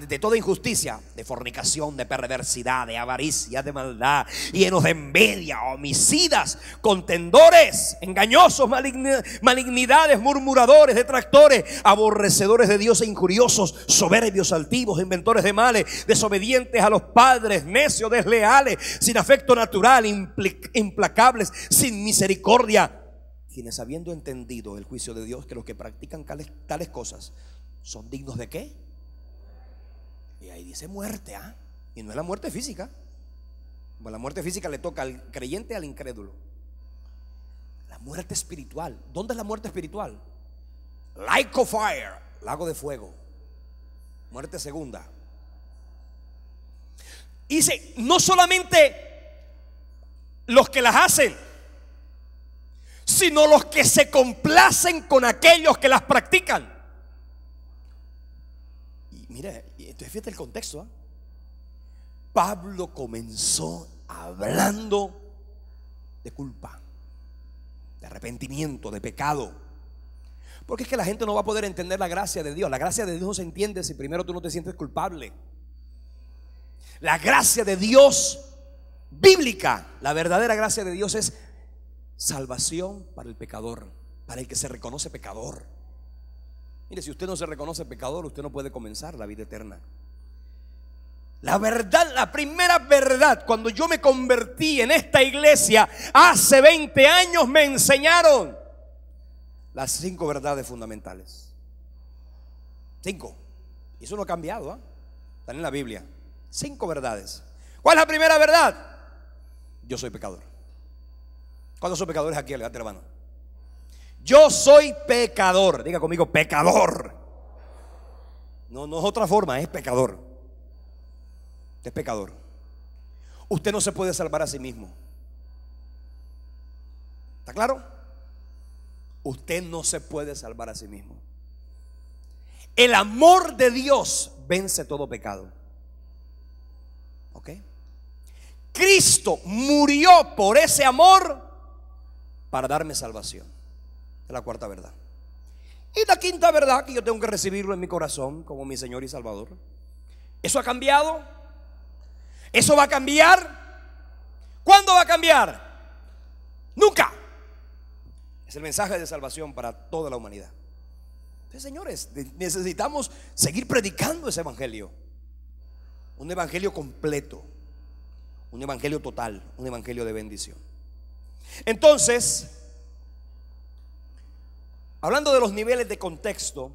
de toda injusticia, de fornicación, de perversidad, de avaricia, de maldad, llenos de envidia, homicidas, contendores, engañosos, malignidades, murmuradores, detractores, aborrecedores de Dios e injuriosos, soberbios, altivos, inventores de males, desobedientes a los padres, necios, desleales, sin afecto natural, implacables, sin misericordia, quienes habiendo entendido el juicio de Dios, que los que practican tales cosas son dignos ¿de qué? Y ahí dice muerte, y no es la muerte física. Bueno, la muerte física le toca al creyente y al incrédulo. La muerte espiritual. ¿Dónde es la muerte espiritual? Lake of fire, lago de fuego. Muerte segunda. Y dice, no solamente los que las hacen, sino los que se complacen con aquellos que las practican. Y mira, entonces fíjate el contexto, Pablo comenzó hablando de culpa, de arrepentimiento, de pecado. Porque es que la gente no va a poder entender la gracia de Dios. La gracia de Dios no se entiende si primero tú no te sientes culpable. La gracia de Dios bíblica, la verdadera gracia de Dios es salvación para el pecador, para el que se reconoce pecador. Mire, si usted no se reconoce pecador, usted no puede comenzar la vida eterna. La verdad, la primera verdad, cuando yo me convertí en esta iglesia hace 20 años, me enseñaron las 5 verdades fundamentales. 5. Y eso no ha cambiado, están en la Biblia. 5 verdades. ¿Cuál es la primera verdad? Yo soy pecador. ¿Cuántos son pecadores aquí? Levante la mano. Yo soy pecador. Diga conmigo, pecador. No es otra forma, es pecador. Usted es pecador. Usted no se puede salvar a sí mismo. ¿Está claro? Usted no se puede salvar a sí mismo. El amor de Dios vence todo pecado. ¿Ok? Cristo murió por ese amor para darme salvación. Es la cuarta verdad. Y la quinta verdad, que yo tengo que recibirlo en mi corazón como mi Señor y Salvador. ¿Eso ha cambiado? ¿Eso va a cambiar? ¿Cuándo va a cambiar? Nunca. Es el mensaje de salvación para toda la humanidad. Entonces, señores, necesitamos seguir predicando ese evangelio. Un evangelio completo, un evangelio total, un evangelio de bendición. Entonces, hablando de los niveles de contexto,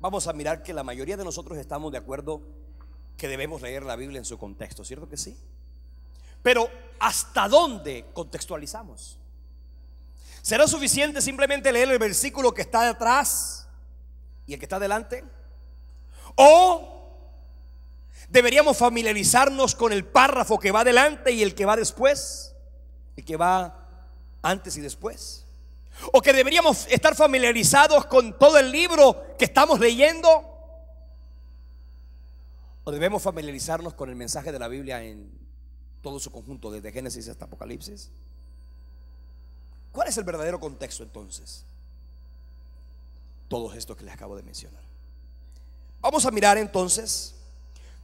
vamos a mirar que la mayoría de nosotros estamos de acuerdo que debemos leer la Biblia en su contexto, ¿cierto que sí? Pero ¿hasta dónde contextualizamos? ¿Será suficiente simplemente leer el versículo que está detrás y el que está delante? ¿O deberíamos familiarizarnos con el párrafo que va delante y el que va después? El que va antes y después. ¿O que deberíamos estar familiarizados con todo el libro que estamos leyendo? ¿O debemos familiarizarnos con el mensaje de la Biblia en todo su conjunto, desde Génesis hasta Apocalipsis? ¿Cuál es el verdadero contexto entonces? Todos estos que les acabo de mencionar. Vamos a mirar entonces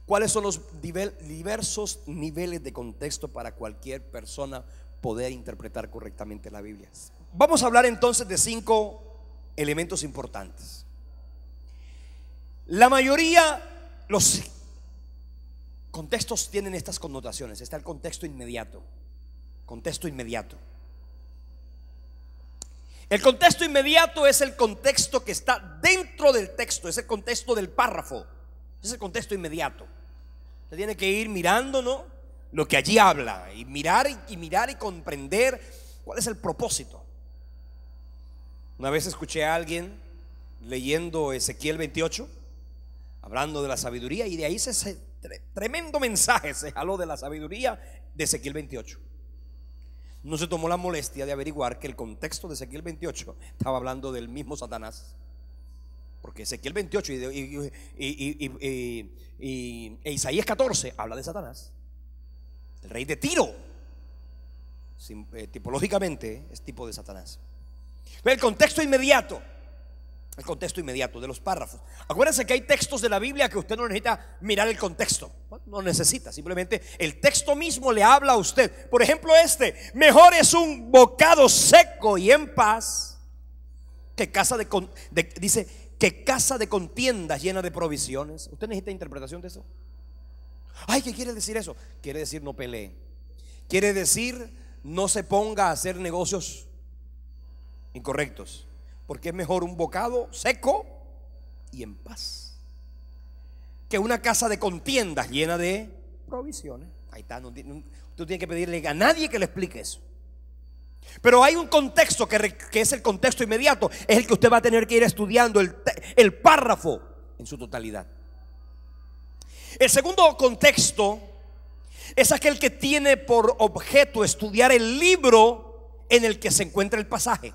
cuáles son los diversos niveles de contexto para cualquier persona poder interpretar correctamente la Biblia. Vamos a hablar entonces de 5 elementos importantes. La mayoría, los contextos tienen estas connotaciones. Está el contexto inmediato. Contexto inmediato. El contexto inmediato es el contexto que está dentro del texto, es el contexto del párrafo, es el contexto inmediato. Usted tiene que ir mirando, ¿no?, lo que allí habla y mirar y comprender cuál es el propósito. Una vez escuché a alguien leyendo Ezequiel 28, hablando de la sabiduría, y de ahí tremendo mensaje se jaló de la sabiduría de Ezequiel 28. No se tomó la molestia de averiguar que el contexto de Ezequiel 28 estaba hablando del mismo Satanás, porque Ezequiel 28 e Isaías 14 habla de Satanás, el rey de Tiro. Tipológicamente es tipo de Satanás. El contexto inmediato de los párrafos. Acuérdense que hay textos de la Biblia que usted no necesita mirar el contexto. No necesita, simplemente el texto mismo le habla a usted. Por ejemplo, mejor es un bocado seco y en paz que casa que casa de contiendas llena de provisiones. ¿Usted necesita interpretación de eso? Ay, ¿qué quiere decir eso? Quiere decir no pelee. Quiere decir no se ponga a hacer negocios incorrectos. Porque es mejor un bocado seco y en paz que una casa de contiendas llena de provisiones. Ahí está, tú tienes que pedirle a nadie que le explique eso. Pero hay un contexto que es el contexto inmediato. Es el que usted va a tener que ir estudiando el párrafo en su totalidad. El segundo contexto es aquel que tiene por objeto estudiar el libro en el que se encuentra el pasaje.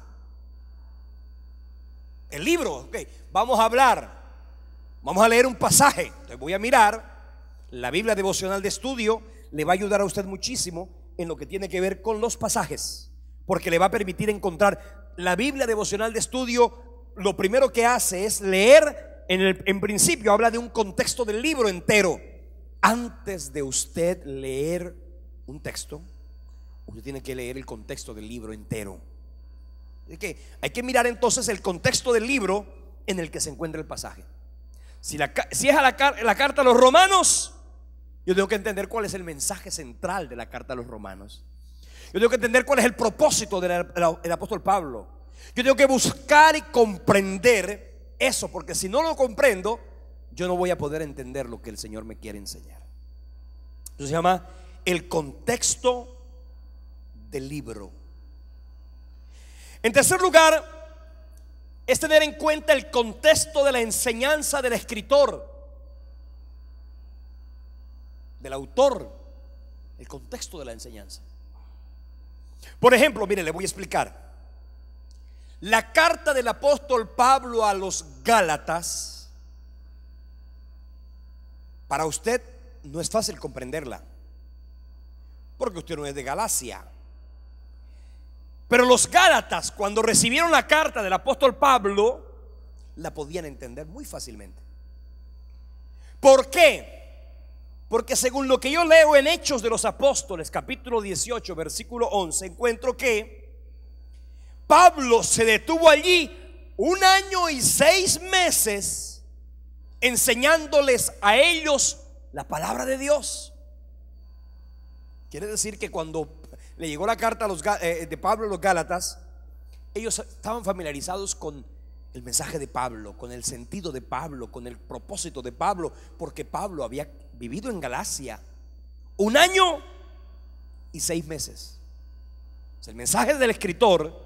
El libro, okay. Vamos a leer un pasaje. Entonces voy a mirar la Biblia devocional de estudio. Le va a ayudar a usted muchísimo en lo que tiene que ver con los pasajes, porque le va a permitir encontrar la Biblia devocional de estudio. Lo primero que hace es leer, en principio habla de un contexto del libro entero. Antes de usted leer un texto, usted tiene que leer el contexto del libro entero. Es que hay que mirar entonces el contexto del libro en el que se encuentra el pasaje. Si es a la carta a los Romanos, yo tengo que entender cuál es el mensaje central de la carta a los Romanos. Yo tengo que entender cuál es el propósito del apóstol Pablo. Yo tengo que buscar y comprender eso, porque si no lo comprendo, yo no voy a poder entender lo que el Señor me quiere enseñar. Eso se llama el contexto del libro. En tercer lugar, es tener en cuenta el contexto de la enseñanza del escritor, del autor, el contexto de la enseñanza. Por ejemplo, mire, le voy a explicar. La carta del apóstol Pablo a los Gálatas, para usted no es fácil comprenderla, porque usted no es de Galacia. Pero los Gálatas, cuando recibieron la carta del apóstol Pablo, la podían entender muy fácilmente. ¿Por qué? Porque según lo que yo leo en Hechos de los Apóstoles, capítulo 18, versículo 11, encuentro que Pablo se detuvo allí 1 año y 6 meses enseñándoles a ellos la palabra de Dios. Quiere decir que cuando le llegó la carta de Pablo a los Gálatas, ellos estaban familiarizados con el mensaje de Pablo, con el sentido de Pablo, con el propósito de Pablo, porque Pablo había vivido en Galacia 1 año y 6 meses. O sea, el mensaje del escritor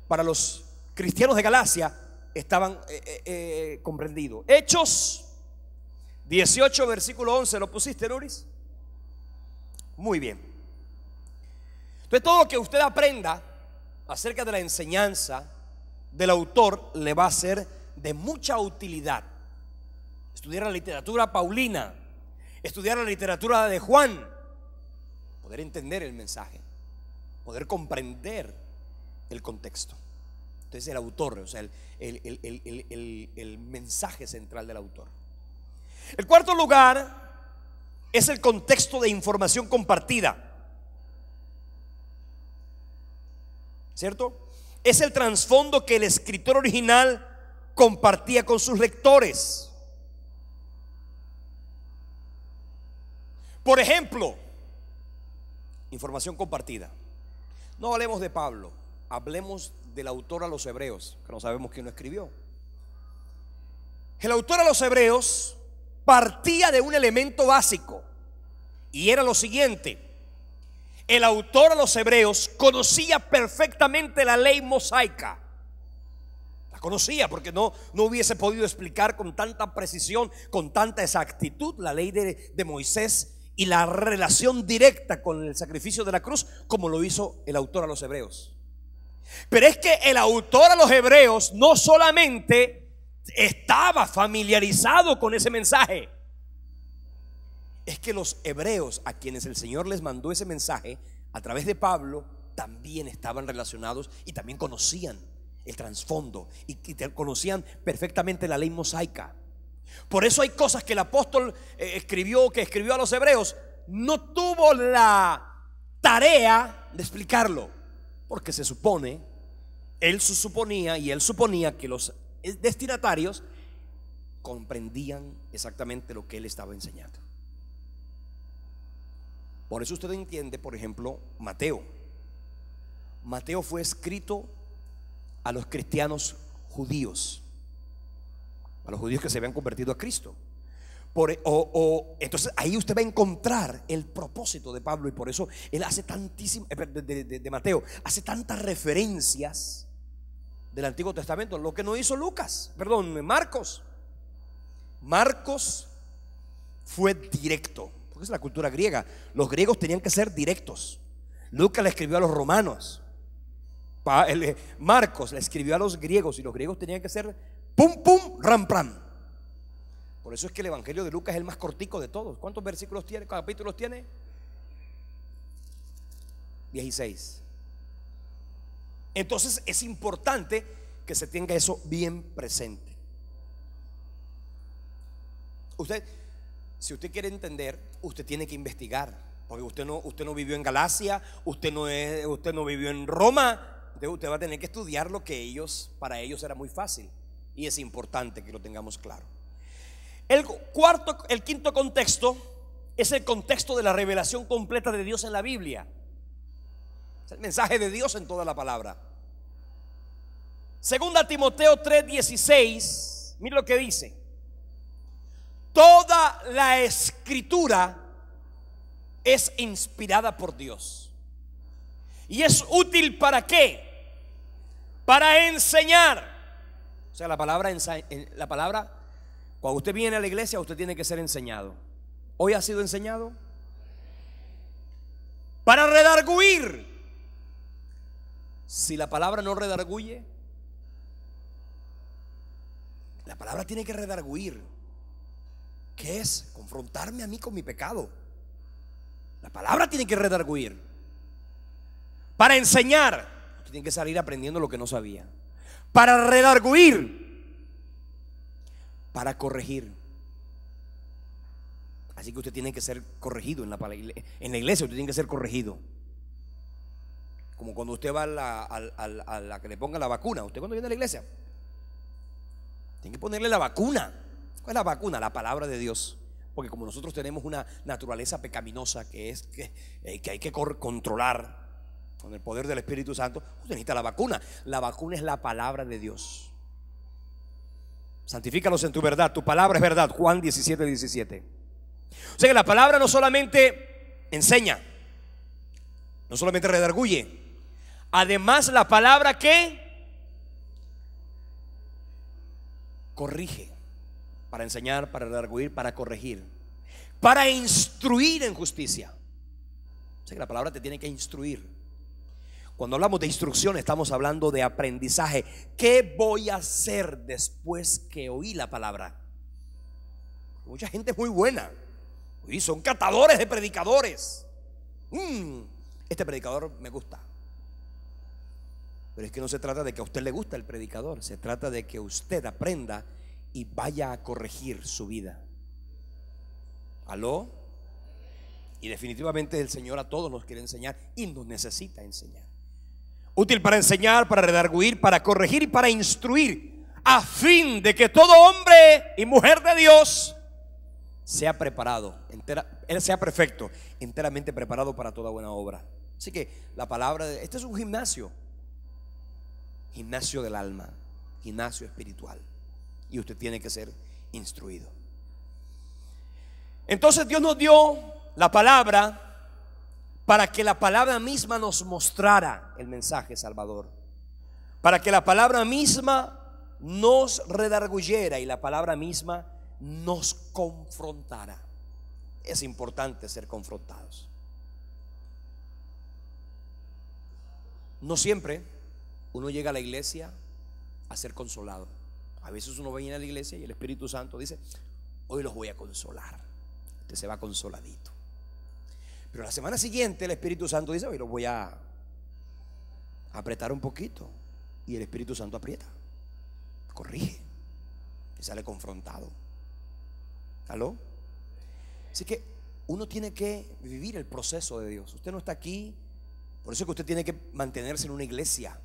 para los cristianos de Galacia estaban comprendidos. Hechos 18, versículo 11, ¿lo pusiste, Nuris? Muy bien. Entonces todo lo que usted aprenda acerca de la enseñanza del autor le va a ser de mucha utilidad. Estudiar la literatura paulina, estudiar la literatura de Juan, poder entender el mensaje, poder comprender el contexto. Entonces el autor, o sea, el mensaje central del autor. El cuarto lugar es el contexto de información compartida. ¿cierto? Es el trasfondo que el escritor original compartía con sus lectores. Por ejemplo, información compartida. No hablemos de Pablo, hablemos del autor a los Hebreos, que no sabemos quién lo escribió. El autor a los Hebreos partía de un elemento básico, y era lo siguiente: el autor a los Hebreos conocía perfectamente la ley mosaica. La conocía porque no hubiese podido explicar con tanta precisión, con tanta exactitud la ley de Moisés y la relación directa con el sacrificio de la cruz, como lo hizo el autor a los Hebreos. Pero es que el autor a los Hebreos no solamente estaba familiarizado con ese mensaje, es que los hebreos a quienes el Señor les mandó ese mensaje a través de Pablo también estaban relacionados y también conocían el trasfondo y conocían perfectamente la ley mosaica. Por eso hay cosas que el apóstol escribió a los hebreos, no tuvo la tarea de explicarlo, porque él suponía que los destinatarios comprendían exactamente lo que él estaba enseñando. Por eso usted entiende, por ejemplo, Mateo fue escrito a los cristianos judíos, a los judíos que se habían convertido a Cristo. Entonces ahí usted va a encontrar el propósito de Pablo, y por eso él hace tantísimas, de Mateo, hace tantas referencias del Antiguo Testamento, lo que no hizo Marcos. Marcos fue directo, porque es la cultura griega. Los griegos tenían que ser directos. Lucas le escribió a los romanos, Marcos le escribió a los griegos, y los griegos tenían que ser pum pum ram pram. Por eso es que el evangelio de Lucas es el más cortico de todos. ¿Cuántos versículos tiene? ¿Capítulos tiene? 16. Entonces es importante que se tenga eso bien presente. Si usted quiere entender, usted tiene que investigar, porque usted no vivió en Galacia, usted no vivió en Roma. Usted va a tener que estudiar lo que para ellos era muy fácil, y es importante que lo tengamos claro. El quinto contexto es el contexto de la revelación completa de Dios en la Biblia. Es el mensaje de Dios en toda la palabra. Segunda Timoteo 3:16, mire lo que dice: toda la escritura es inspirada por Dios y es útil ¿para qué? Para enseñar. O sea, la palabra, cuando usted viene a la iglesia, usted tiene que ser enseñado. ¿Hoy ha sido enseñado? Para redarguir. Si la palabra no redarguye, la palabra tiene que redarguir. ¿Qué es? Confrontarme a mí con mi pecado. La palabra tiene que redarguir. Para enseñar, usted tiene que salir aprendiendo lo que no sabía. Para redarguir, para corregir. Así que usted tiene que ser corregido en la iglesia. Usted tiene que ser corregido. Como cuando usted va a la que le ponga la vacuna. Usted cuando viene a la iglesia tiene que ponerle la vacuna. ¿Cuál es la vacuna? La palabra de Dios. Porque como nosotros tenemos una naturaleza pecaminosa que hay que controlar con el poder del Espíritu Santo, usted necesita la vacuna. La vacuna es la palabra de Dios. Santifícalos en tu verdad, tu palabra es verdad. Juan 17:17. O sea que la palabra no solamente enseña, no solamente redarguye. Además, la palabra que corrige. Para enseñar, para redarguir, para corregir, para instruir en justicia. O sea que la palabra te tiene que instruir. Cuando hablamos de instrucción, estamos hablando de aprendizaje. ¿Qué voy a hacer después que oí la palabra? Mucha gente es muy buena y son catadores de predicadores. Este predicador me gusta. Pero es que no se trata de que a usted le gusta el predicador, se trata de que usted aprenda y vaya a corregir su vida. ¿Aló? Y definitivamente el Señor a todos nos quiere enseñar y nos necesita enseñar. útil para enseñar, para redarguir, para corregir y para instruir, a fin de que todo hombre y mujer de Dios sea preparado, él sea perfecto, enteramente preparado para toda buena obra. Así que la palabra, este es un gimnasio del alma, gimnasio espiritual, y usted tiene que ser instruido. Entonces Dios nos dio la palabra para que la palabra misma nos mostrara el mensaje salvador, para que la palabra misma nos redarguyera y la palabra misma nos confrontara. Es importante ser confrontados. No siempre uno llega a la iglesia a ser consolado. A veces uno viene a la iglesia y el Espíritu Santo dice: hoy los voy a consolar. Usted se va consoladito. Pero la semana siguiente el Espíritu Santo dice: hoy los voy a apretar un poquito. Y el Espíritu Santo aprieta, corrige y sale confrontado. ¿Aló? Así que uno tiene que vivir el proceso de Dios. Usted no está aquí, por eso es que usted tiene que mantenerse en una iglesia.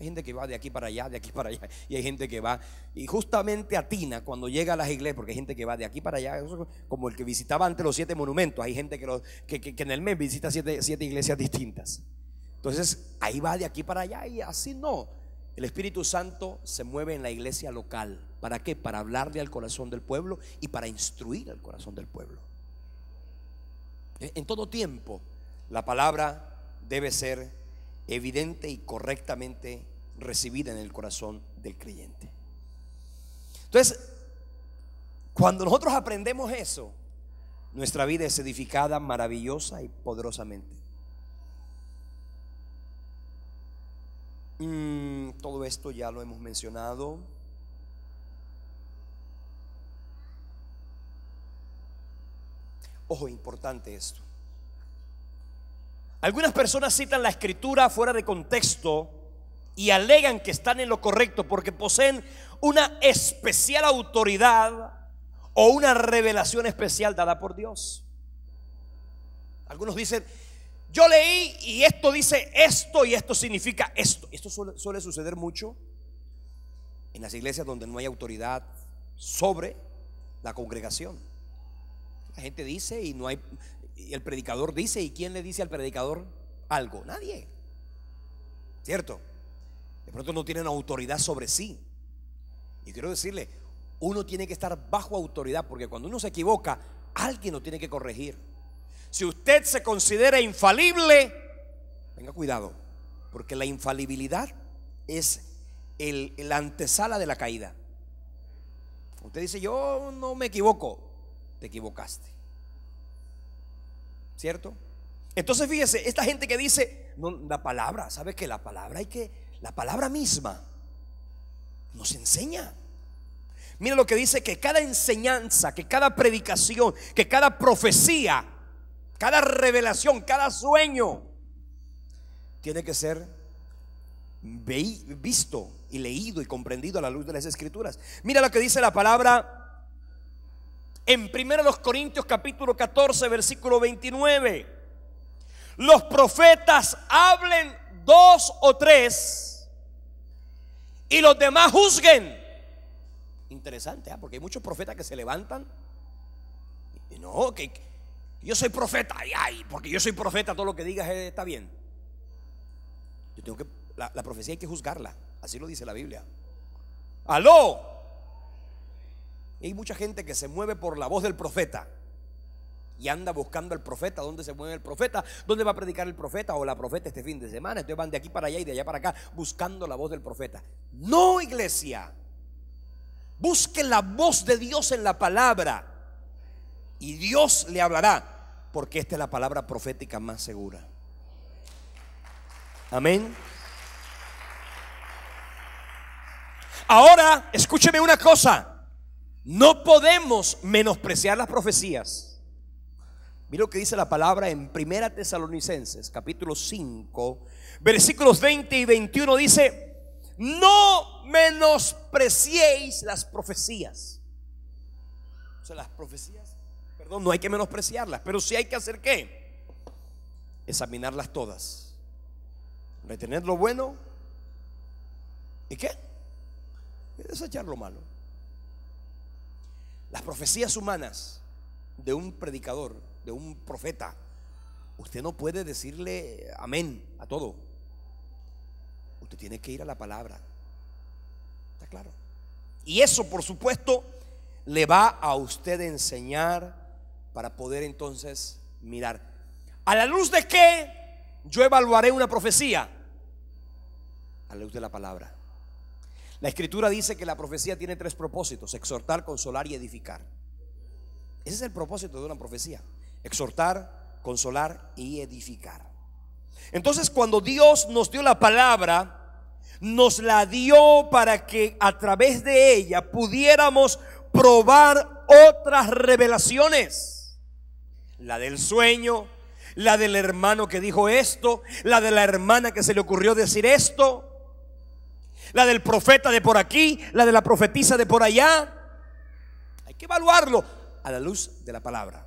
Hay gente que va de aquí para allá, de aquí para allá, y hay gente que va y justamente atina cuando llega a las iglesias, porque hay gente que va de aquí para allá, como el que visitaba antes los 7 monumentos. Hay gente que en el mes visita 7 iglesias distintas. Entonces ahí va de aquí para allá, y así no. El Espíritu Santo se mueve en la iglesia local. ¿Para qué? Para hablarle al corazón del pueblo y para instruir al corazón del pueblo. En todo tiempo la palabra debe ser evidente y correctamente recibida en el corazón del creyente. Entonces, cuando nosotros aprendemos eso, nuestra vida es edificada maravillosa y poderosamente. Todo esto ya lo hemos mencionado. Ojo, importante esto. Algunas personas citan la escritura fuera de contexto y alegan que están en lo correcto porque poseen una especial autoridad o una revelación especial dada por Dios. Algunos dicen: yo leí y esto dice esto y esto significa esto. Esto suele suceder mucho en las iglesias donde no hay autoridad sobre la congregación. La gente dice y no hay, y el predicador dice, ¿y quién le dice al predicador algo? Nadie, ¿cierto? De pronto no tienen autoridad sobre sí. Y quiero decirle, uno tiene que estar bajo autoridad, porque cuando uno se equivoca, alguien lo tiene que corregir. Si usted se considera infalible, tenga cuidado, porque la infalibilidad es la antesala de la caída. Usted dice: yo no me equivoco. Te equivocaste, ¿cierto? Entonces fíjese, esta gente que dice: no, la palabra, ¿sabe qué? La palabra misma nos enseña. Mira lo que dice: que cada enseñanza, que cada predicación, que cada profecía, cada revelación, cada sueño tiene que ser visto y leído y comprendido a la luz de las Escrituras. Mira lo que dice la palabra en 1 Corintios capítulo 14 versículo 29. Los profetas hablen 2 o 3 y los demás juzguen. Interesante, ¿eh? Porque hay muchos profetas que se levantan y no, que yo soy profeta, ay, porque yo soy profeta, todo lo que digas está bien. Yo tengo que, la profecía hay que juzgarla, así lo dice la Biblia. ¡Aló! Hay mucha gente que se mueve por la voz del profeta y anda buscando al profeta. ¿Dónde se mueve el profeta? ¿Dónde va a predicar el profeta o la profeta este fin de semana? Entonces van de aquí para allá y de allá para acá buscando la voz del profeta. No, iglesia, busque la voz de Dios en la palabra y Dios le hablará, porque esta es la palabra profética más segura. Amén. Ahora escúcheme una cosa: no podemos menospreciar las profecías. Mira lo que dice la palabra en 1 Tesalonicenses capítulo 5 versículos 20 y 21. Dice: no menospreciéis las profecías. O sea, las profecías, perdón, no hay que menospreciarlas, pero sí hay que hacer ¿qué? Examinarlas todas. retener lo bueno. ¿Y qué? Y desechar lo malo. Las profecías humanas de un predicador, de un profeta, usted no puede decirle amén a todo. Usted tiene que ir a la palabra. ¿Está claro? Y eso, por supuesto, le va a usted enseñar para poder entonces mirar. ¿A la luz de qué yo evaluaré una profecía? A la luz de la palabra. La Escritura dice que la profecía tiene 3 propósitos: exhortar, consolar y edificar. Ese es el propósito de una profecía: exhortar, consolar y edificar. Entonces, cuando Dios nos dio la palabra, nos la dio para que a través de ella pudiéramos probar otras revelaciones: la del sueño, la del hermano que dijo esto, la de la hermana que se le ocurrió decir esto, la del profeta de por aquí, la de la profetisa de por allá. Hay que evaluarlo a la luz de la palabra.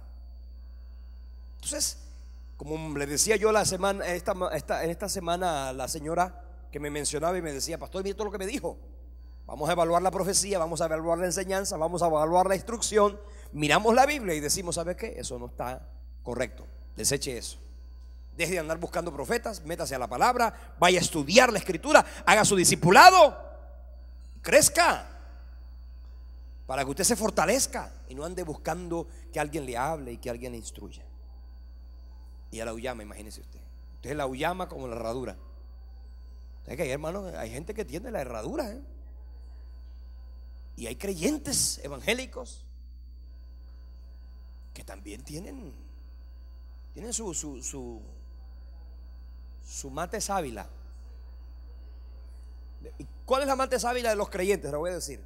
Entonces, como le decía yo en esta semana a la señora que me mencionaba y me decía: pastor, mire todo lo que me dijo. Vamos a evaluar la profecía, vamos a evaluar la enseñanza, vamos a evaluar la instrucción. Miramos la Biblia y decimos: ¿sabe qué? Eso no está correcto. Deseche eso. Deje de andar buscando profetas, métase a la palabra, vaya a estudiar la Escritura, haga su discipulado, crezca, para que usted se fortalezca y no ande buscando que alguien le hable y que alguien le instruya. Y a la uyama, imagínese usted. Usted la uyama como la herradura. ¿Sabe que hay, hermano? Hay gente que tiene la herradura, ¿eh? Y hay creyentes evangélicos que también tienen su mate sábila. ¿Y cuál es la mate sábila de los creyentes? Lo voy a decir: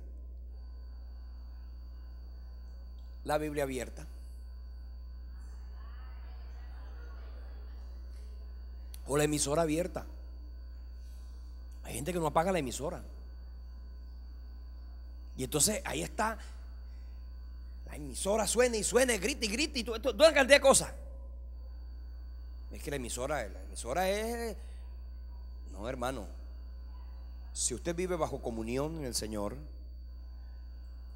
la Biblia abierta, o la emisora abierta. Hay gente que no apaga la emisora, y entonces ahí está la emisora, suena y suena, grita y grita y toda una cantidad de cosas. Es que la emisora es... No, hermano. Si usted vive bajo comunión en el Señor,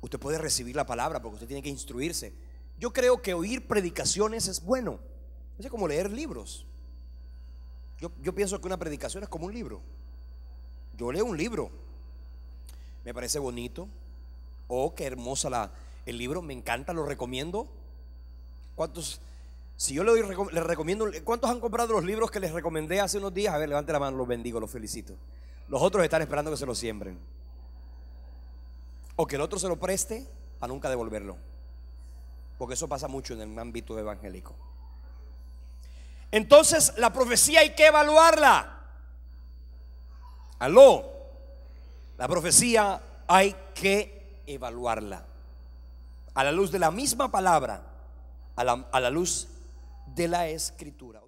usted puede recibir la palabra, porque usted tiene que instruirse. Yo creo que oír predicaciones es bueno. Es como leer libros. Yo pienso que una predicación es como un libro. Yo leo un libro, me parece bonito. Oh, qué hermosa el libro, me encanta, lo recomiendo. Si yo les recomiendo, ¿cuántos han comprado los libros que les recomendé hace unos días? A ver, levante la mano, los bendigo, los felicito. Los otros están esperando que se los siembren, o que el otro se lo preste a nunca devolverlo, porque eso pasa mucho en el ámbito evangélico. Entonces, la profecía hay que evaluarla. Aló, la profecía hay que evaluarla a la luz de la misma palabra, a la luz de la Escritura.